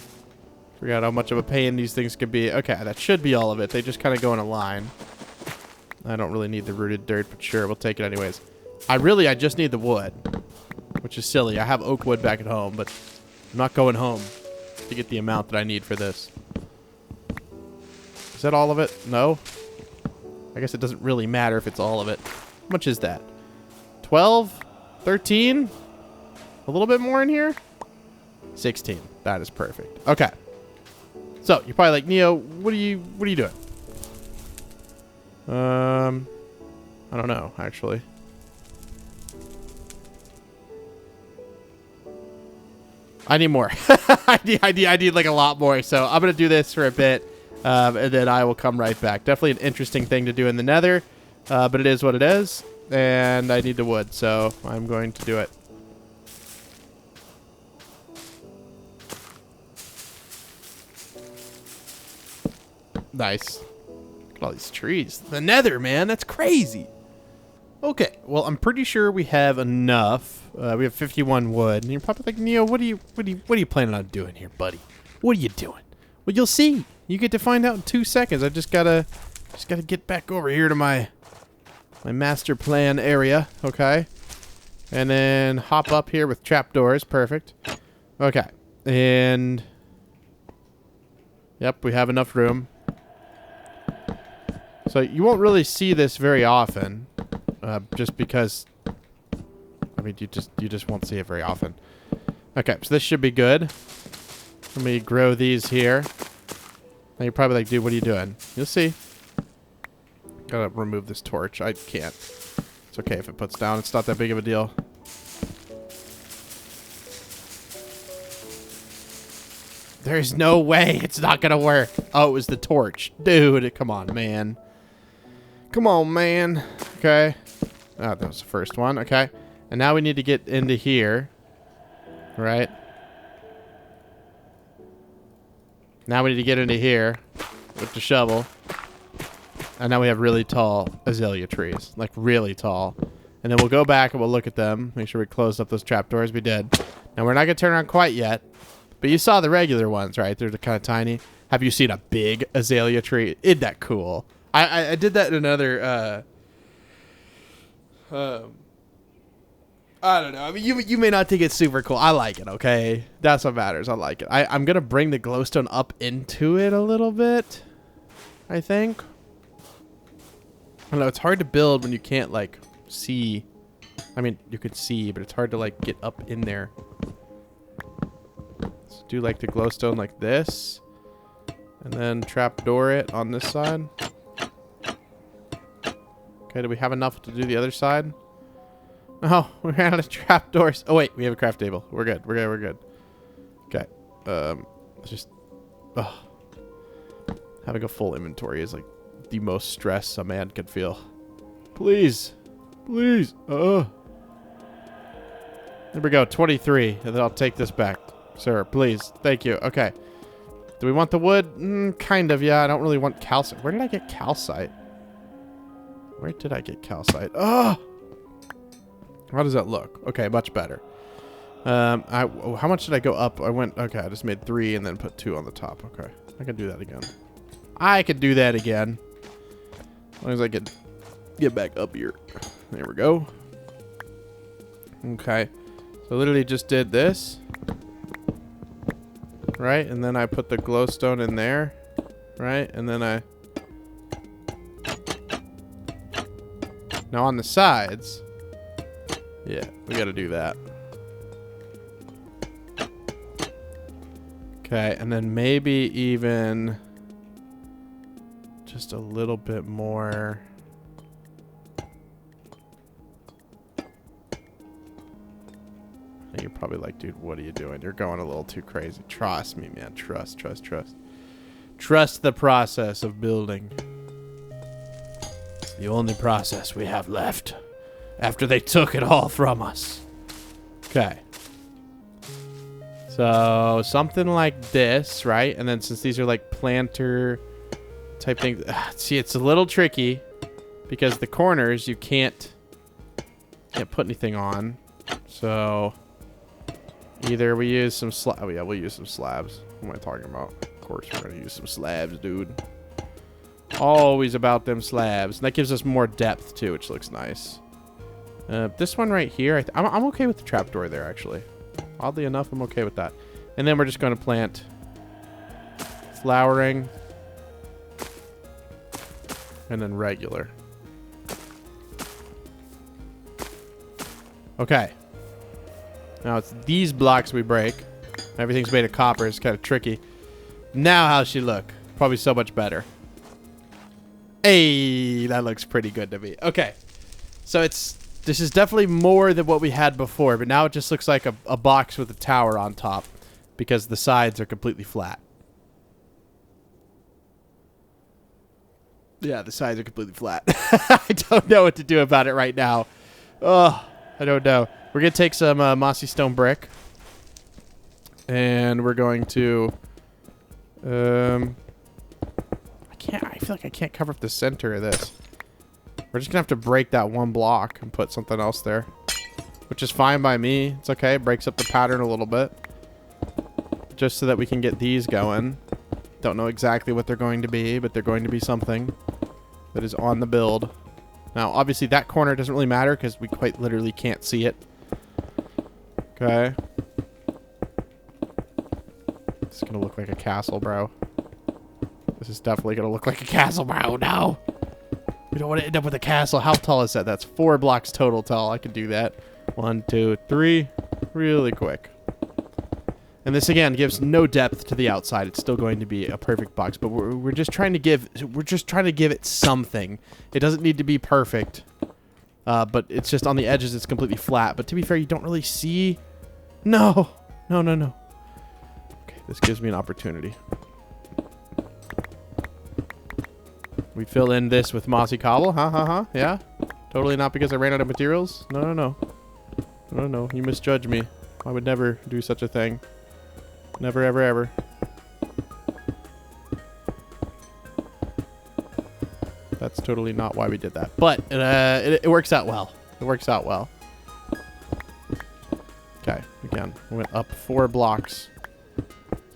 Forgot how much of a pain these things could be. Okay, that should be all of it. They just kind of go in a line. I don't really need the rooted dirt, but sure, we'll take it anyways. I just need the wood, which is silly. I have oak wood back at home, but I'm not going home to get the amount that I need for this. Is that all of it? No? I guess it doesn't really matter if it's all of it. How much is that? 12? 13? A little bit more in here? 16. That is perfect. Okay. So, you're probably like, Neo, what are you doing? I don't know, actually. I need more. I need like a lot more. So I'm going to do this for a bit, and then I will come right back. Definitely an interesting thing to do in the Nether, but it is what it is, and I need the wood, so I'm going to do it. Nice. Look at all these trees. The Nether, man. That's crazy. Okay. Well, I'm pretty sure we have enough. We have 51 wood. And you're probably like, Neo, what are you planning on doing here, buddy? What are you doing? Well, you'll see. You get to find out in 2 seconds. I just gotta get back over here to my master plan area. Okay. And then hop up here with trapdoors. Perfect. Okay. And yep, we have enough room. So you won't really see this very often, just because, I mean, you just won't see it very often. Okay, so this should be good. Let me grow these here. Now you're probably like, dude, what are you doing? You'll see. Gotta remove this torch. I can't. It's okay if it puts down. It's not that big of a deal. There's no way it's not gonna work. Oh, it was the torch. Dude, come on, man. Come on, man. Okay. Oh, that was the first one. Okay. And now we need to get into here. Right? Now we need to get into here with the shovel. And now we have really tall azalea trees. Like, really tall. And then we'll go back and we'll look at them. Make sure we closed up those trapdoors. We did. Now, we're not going to turn around quite yet. But you saw the regular ones, right? They're kind of tiny. Have you seen a big azalea tree? Isn't that cool? I did that in another... I don't know. I mean, you may not think it's super cool. I like it, okay? That's what matters. I like it. I'm going to bring the glowstone up into it a little bit, I think. I don't know. It's hard to build when you can't, like, see. I mean, you could see, but it's hard to, like, get up in there. Let's do, like, the glowstone like this. And then trapdoor it on this side. Okay, do we have enough to do the other side? Oh, we ran out of trapdoors. Oh, wait. We have a craft table. We're good. We're good. We're good. Okay. Let's just... Oh. Having a full inventory is, like, the most stress a man could feel. Please. Please. There we go. 23. And then I'll take this back. Sir, please. Thank you. Okay. Do we want the wood? Kind of, yeah. I don't really want calcite. Where did I get calcite? Where did I get calcite? Oh! How does that look? Okay, much better. How much did I go up? Okay, I just made 3 and then put 2 on the top. Okay, I can do that again. I can do that again. As long as I can get back up here. There we go. Okay, so I literally just did this. Right, and then I put the glowstone in there. Right, and then I... Now on the sides... Yeah, we gotta do that. Okay, and then maybe even just a little bit more. And you're probably like, dude, what are you doing? You're going a little too crazy. Trust me, man. Trust. Trust the process of building. It's the only process we have left. After they took it all from us. Okay. So, something like this, right? And then since these are like planter type things. See, it's a little tricky. Because the corners, you can't put anything on. So, either we use some slabs. Oh, yeah, we'll use some slabs. What am I talking about? Of course, we're going to use some slabs, dude. Always about them slabs. And that gives us more depth, too, which looks nice. This one right here, I'm okay with the trapdoor there, actually. Oddly enough, I'm okay with that. And then we're just going to plant flowering. And then regular. Okay. Now it's these blocks we break. Everything's made of copper. It's kind of tricky. Now how's she look? Probably so much better. Hey, that looks pretty good to me. Okay. So this is definitely more than what we had before, but now it just looks like a box with a tower on top because the sides are completely flat. Yeah, the sides are completely flat. I don't know what to do about it right now. Oh, I don't know. We're going to take some mossy stone brick. And we're going to... I feel like I can't cover up the center of this. We're just going to have to break that one block and put something else there. Which is fine by me. It's okay. It breaks up the pattern a little bit. Just so that we can get these going. Don't know exactly what they're going to be, but they're going to be something that is on the build. Now, obviously, that corner doesn't really matter because we quite literally can't see it. Okay. It's going to look like a castle, bro. This is definitely going to look like a castle, bro. No. We don't want to end up with a castle. How tall is that? That's 4 blocks total tall. I can do that. 1, 2, 3. Really quick. And this again gives no depth to the outside. It's still going to be a perfect box, but we're just trying to give it something. It doesn't need to be perfect, but it's just on the edges. It's completely flat. But to be fair, you don't really see. No. Okay, this gives me an opportunity. We fill in this with mossy cobble. Yeah. Totally not because I ran out of materials. No. You misjudge me. I would never do such a thing. Never, ever, ever. That's totally not why we did that. But it works out well. It works out well. Okay, again, we went up 4 blocks.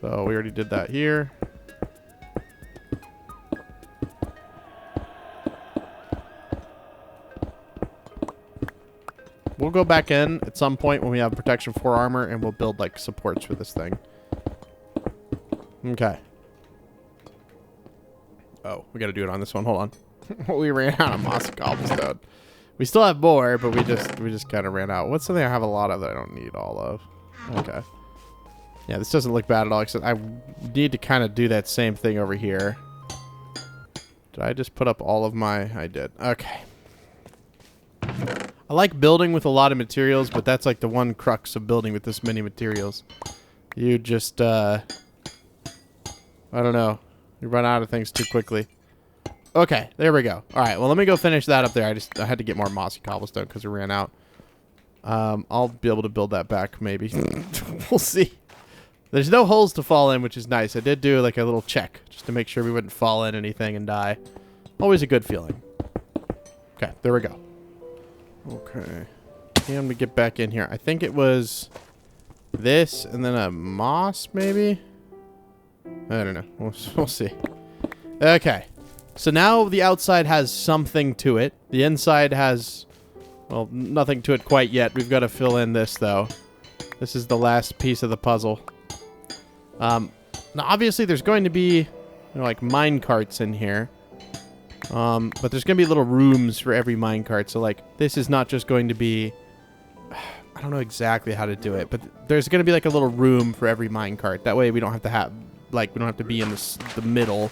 So we already did that here. We'll go back in at some point when we have protection 4 armor, and we'll build like supports for this thing. Okay. Oh, we got to do it on this one. Hold on. We ran out of moss cobblestone. We still have more, but we just kind of ran out. What's something I have a lot of that I don't need all of? Okay. Yeah, this doesn't look bad at all, except I need to kind of do that same thing over here. Did I just put up all of my... I did. Okay. I like building with a lot of materials, but that's like the one crux of building with this many materials. You just, I don't know. You run out of things too quickly. Okay, there we go. All right, well, let me go finish that up there. I had to get more mossy cobblestone because we ran out. I'll be able to build that back, maybe. We'll see. There's no holes to fall in, which is nice. I did do like a little check just to make sure we wouldn't fall in anything and die. Always a good feeling. Okay, there we go. Okay. And we get back in here. I think it was this and then a moss, maybe? I don't know. We'll see. Okay. So now the outside has something to it. The inside has, well, nothing to it quite yet. We've got to fill in this, though. This is the last piece of the puzzle. Now, obviously, there's going to be, you know, like mine carts in here. But there's going to be little rooms for every minecart. So, like, this is not just going to be... I don't know exactly how to do it, but there's going to be, like, a little room for every minecart. That way we don't have to have... Like, we don't have to be in the middle.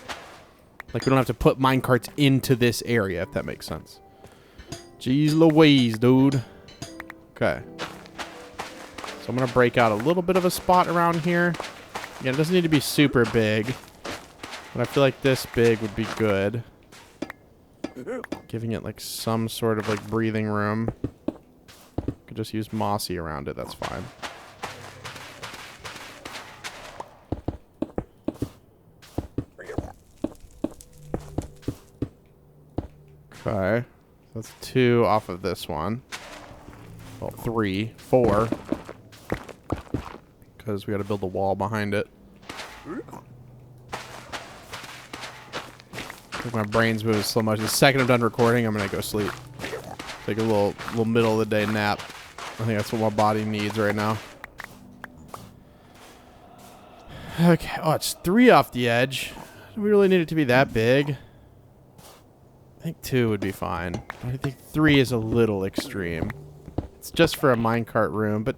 Like, we don't have to put minecarts into this area, if that makes sense. Jeez Louise, dude. Okay. So I'm going to break out a little bit of a spot around here. Again, it doesn't need to be super big. But I feel like this big would be good. Giving it like some sort of like breathing room. Could just use mossy around it, that's fine. Okay. That's 2 off of this one. Well, 3, 4. Because we gotta build a wall behind it. My brain's moving so much. The second I'm done recording, I'm gonna go sleep. Take a little middle of the day nap. I think that's what my body needs right now. Okay. Oh, it's 3 off the edge. Do we really need it to be that big? I think 2 would be fine. I think 3 is a little extreme. It's just for a minecart room, but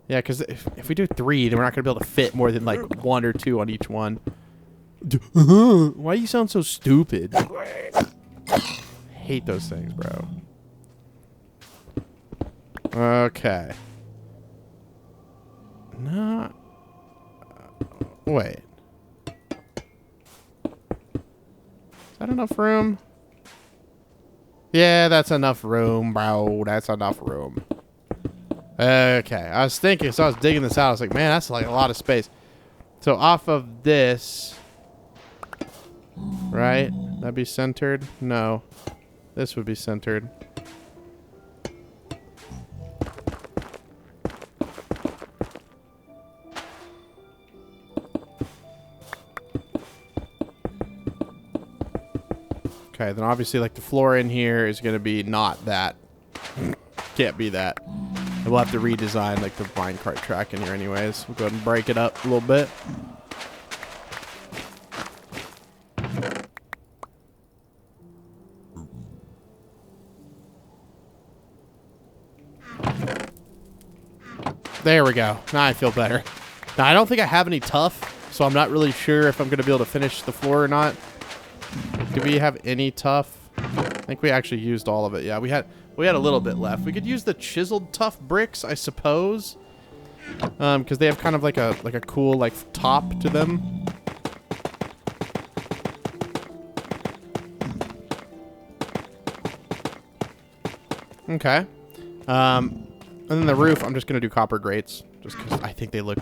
yeah, because if we do 3, then we're not gonna be able to fit more than like 1 or 2 on each one. Why do you sound so stupid? I hate those things, bro. Okay. No. Wait. Is that enough room? Yeah, that's enough room, bro. That's enough room. Okay. I was thinking, so I was digging this out. I was like, man, that's like a lot of space. So off of this... Right? That'd be centered? No. This would be centered. Okay, then obviously like the floor in here is going to be not that. Can't be that. And we'll have to redesign like the minecart track in here anyways. We'll go ahead and break it up a little bit. There we go. Now I feel better. Now, I don't think I have any tough, so I'm not really sure if I'm going to be able to finish the floor or not. Do we have any tough? I think we actually used all of it. Yeah, we had a little bit left. We could use the chiseled tough bricks, I suppose. Because they have kind of like a cool like top to them. Okay. And then the roof, I'm just gonna do copper grates, just because I think they look.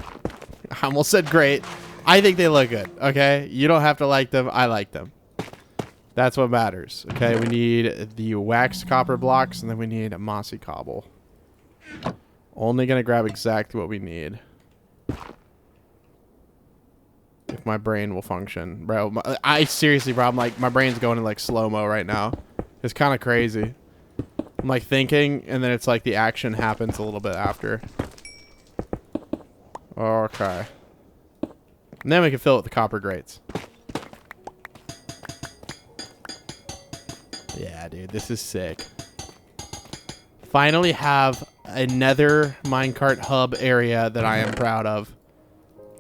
I almost said great. I think they look good. Okay, you don't have to like them. I like them. That's what matters. Okay, we need the waxed copper blocks, and then we need a mossy cobble. Only gonna grab exactly what we need. If my brain will function, bro. I seriously, bro. I'm like, my brain's going in like slow-mo right now. It's kind of crazy. I'm like thinking, and then it's like the action happens a little bit after. Okay. And then we can fill it with the copper grates. Yeah, dude, this is sick. Finally have a Nether minecart hub area that I am proud of.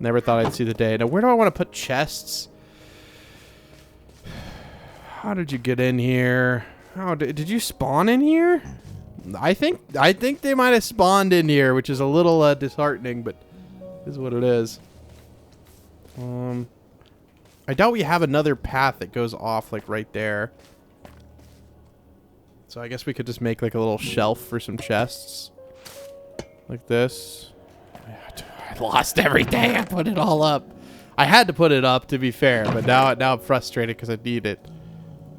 Never thought I'd see the day. Now, where do I want to put chests? How did you get in here? Oh, did you spawn in here? I think they might have spawned in here, which is a little disheartening, but is what it is. I doubt we have another path that goes off like right there. So I guess we could just make like a little shelf for some chests. Like this. I lost everything. I put it all up. I had to put it up, to be fair, but now I'm frustrated because I need it.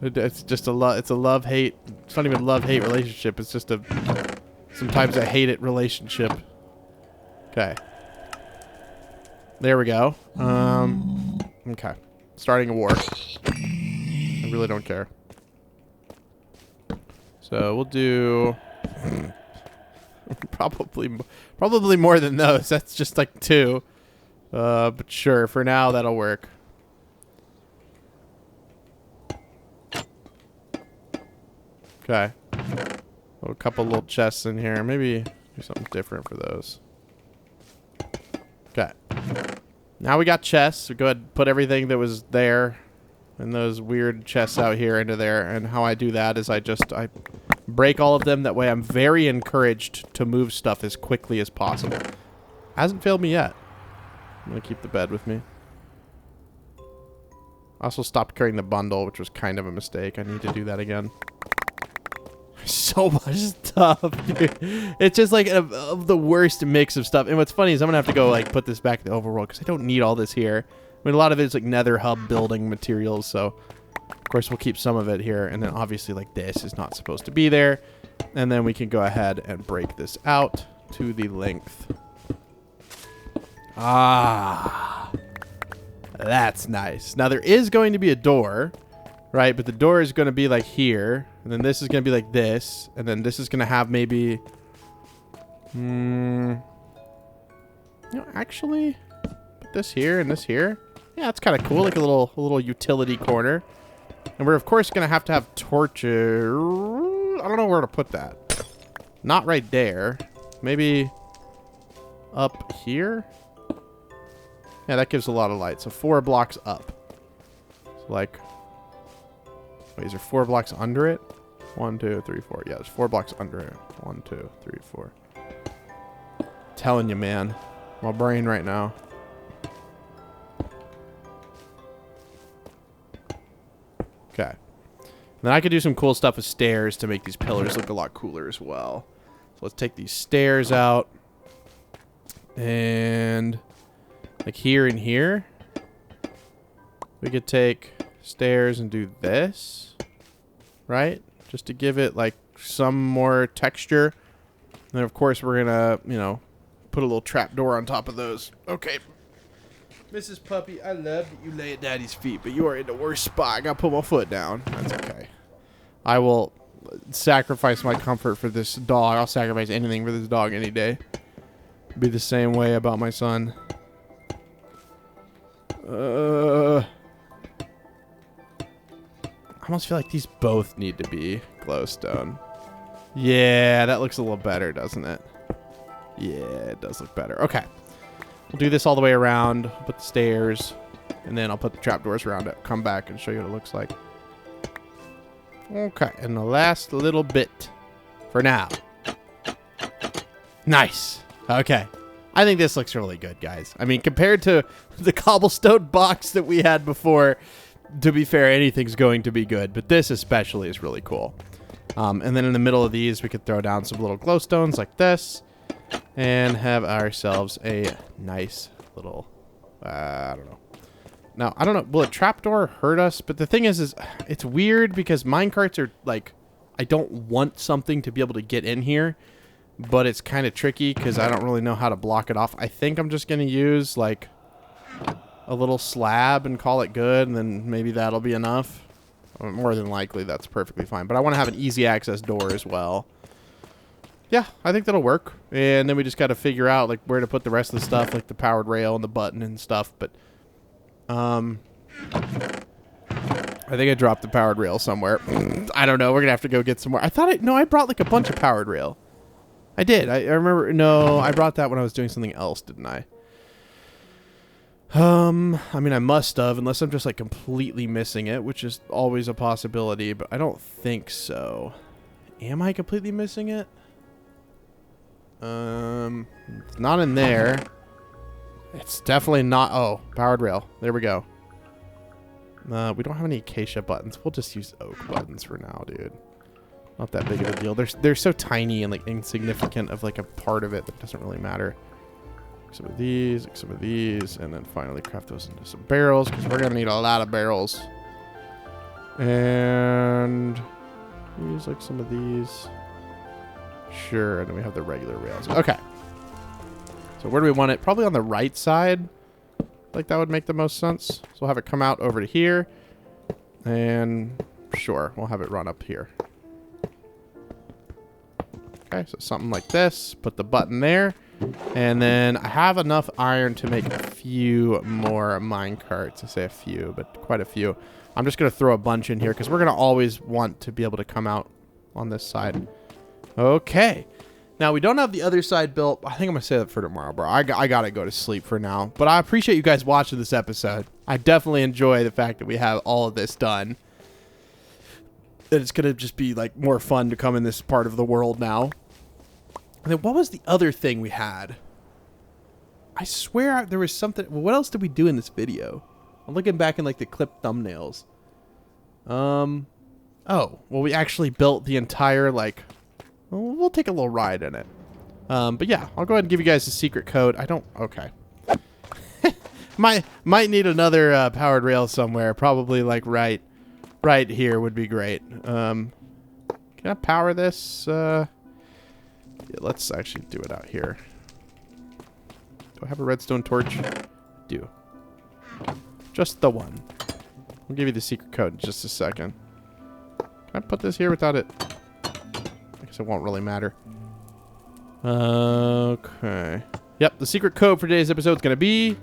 It's just it's a love-hate. It's not even a love-hate relationship. It's just sometimes I hate it relationship. Okay. There we go. Okay. Starting a war. I really don't care. So we'll do probably more than those. That's just like 2. But sure, for now that'll work. Okay. A couple little chests in here. Maybe do something different for those. Okay. Now we got chests. We go ahead and put everything that was there and those weird chests out here into there. And how I do that is I break all of them. That way I'm very encouraged to move stuff as quickly as possible. Hasn't failed me yet. I'm going to keep the bed with me. I also stopped carrying the bundle, which was kind of a mistake. I need to do that again. So much stuff, dude. It's just like of the worst mix of stuff. And what's funny is I'm going to have to go like put this back in the overworld because I don't need all this here. I mean, a lot of it is like Nether hub building materials. So, of course, we'll keep some of it here. And then obviously like this is not supposed to be there. And then we can go ahead and break this out to the length. Ah, that's nice. Now there is going to be a door, right? But the door is going to be like here. And then this is going to be like this. And then this is going to have maybe... actually... Put this here and this here. Yeah, that's kind of cool. Like a little utility corner. And we're, of course, going to have torches. I don't know where to put that. Not right there. Maybe up here? Yeah, that gives a lot of light. So 4 blocks up. So like... Wait, is there 4 blocks under it? 1, 2, 3, 4. Yeah, there's 4 blocks under it. 1, 2, 3, 4. Telling you, man. My brain right now. Okay. Then I could do some cool stuff with stairs to make these pillars look a lot cooler as well. So let's take these stairs out. And like here and here. We could take stairs and do this, right? Just to give it like some more texture. And then of course we're gonna, put a little trap door on top of those. Okay, Mrs. Puppy, I love that you lay at Daddy's feet, but you are in the worst spot. I gotta put my foot down. That's okay. I will sacrifice my comfort for this dog. I'll sacrifice anything for this dog any day. Be the same way about my son. I almost feel like these both need to be glowstone. Yeah, that looks a little better, doesn't it? Yeah, it does look better. Okay. We'll do this all the way around. Put the stairs. And then I'll put the trapdoors around it. Come back and show you what it looks like. Okay. And the last little bit for now. Nice. Okay. I think this looks really good, guys. I mean, compared to the cobblestone box that we had before, to be fair, anything's going to be good. But this especially is really cool. And then in the middle of these, we could throw down some little glowstones like this. And have ourselves a nice little, I don't know. Now, I don't know. Will a trapdoor hurt us? But the thing is it's weird because minecarts are like, I don't want something to be able to get in here. But it's kind of tricky because I don't really know how to block it off. I think I'm just going to use like a little slab and call it good. And then maybe that'll be enough. More than likely, that's perfectly fine. But I want to have an easy access door as well. Yeah, I think that'll work. And then we just got to figure out like where to put the rest of the stuff, like the powered rail and the button and stuff. But I think I dropped the powered rail somewhere. I don't know. We're going to have to go get some more. I thought I brought like a bunch of powered rail. I did. I remember. No, I brought that when I was doing something else, didn't I? I mean, I must have, unless I'm just like completely missing it, which is always a possibility, but I don't think so. Am I completely missing it? It's not in there. It's definitely not. Oh, powered rail. There we go. We don't have any acacia buttons. We'll just use oak buttons for now, dude. Not that big of a deal. They're so tiny and like insignificant of like a part of it that doesn't really matter. Some of these, and then finally craft those into some barrels because we're gonna need a lot of barrels. And use like some of these. Sure, and then we have the regular rails. Okay. So where do we want it? Probably on the right side. Like that would make the most sense. So we'll have it come out over to here. And sure, we'll have it run up here. Okay, so something like this. Put the button there. And then I have enough iron to make a few more minecarts. I say a few, but quite a few. I'm just going to throw a bunch in here because we're going to always want to be able to come out on this side. Okay. Now, we don't have the other side built. I think I'm going to say that for tomorrow, bro. I got to go to sleep for now. But I appreciate you guys watching this episode. I definitely enjoy the fact that we have all of this done. And it's going to just be like more fun to come in this part of the world now. And then what was the other thing we had? I swear there was something. Well, what else did we do in this video? I'm looking back in like the clip thumbnails. Oh, well, we actually built the entire like. Well, we'll take a little ride in it. But yeah, I'll go ahead and give you guys the secret code. I don't. Okay. might need another powered rail somewhere. Probably like right here would be great. Can I power this? Yeah, let's actually do it out here. Do I have a redstone torch? Do. Just the one. I'll give you the secret code in just a second. Can I put this here without it? I guess it won't really matter. Okay. Yep, the secret code for today's episode is going to be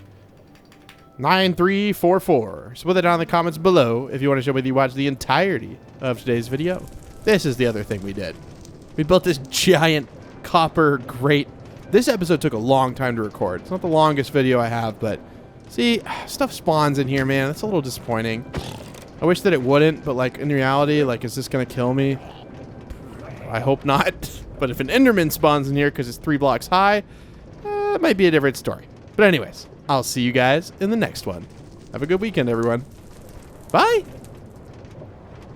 9344. So put that down in the comments below if you want to show whether you watched the entirety of today's video. This is the other thing we did. We built this giant copper grate. This episode took a long time to record. It's not the longest video I have, but see, stuff spawns in here, man. That's a little disappointing. I wish that it wouldn't, but like in reality, like, is this gonna kill me? I hope not. But if an Enderman spawns in here because it's 3 blocks high, it might be a different story. But anyways, I'll see you guys in the next one. Have a good weekend, everyone. Bye.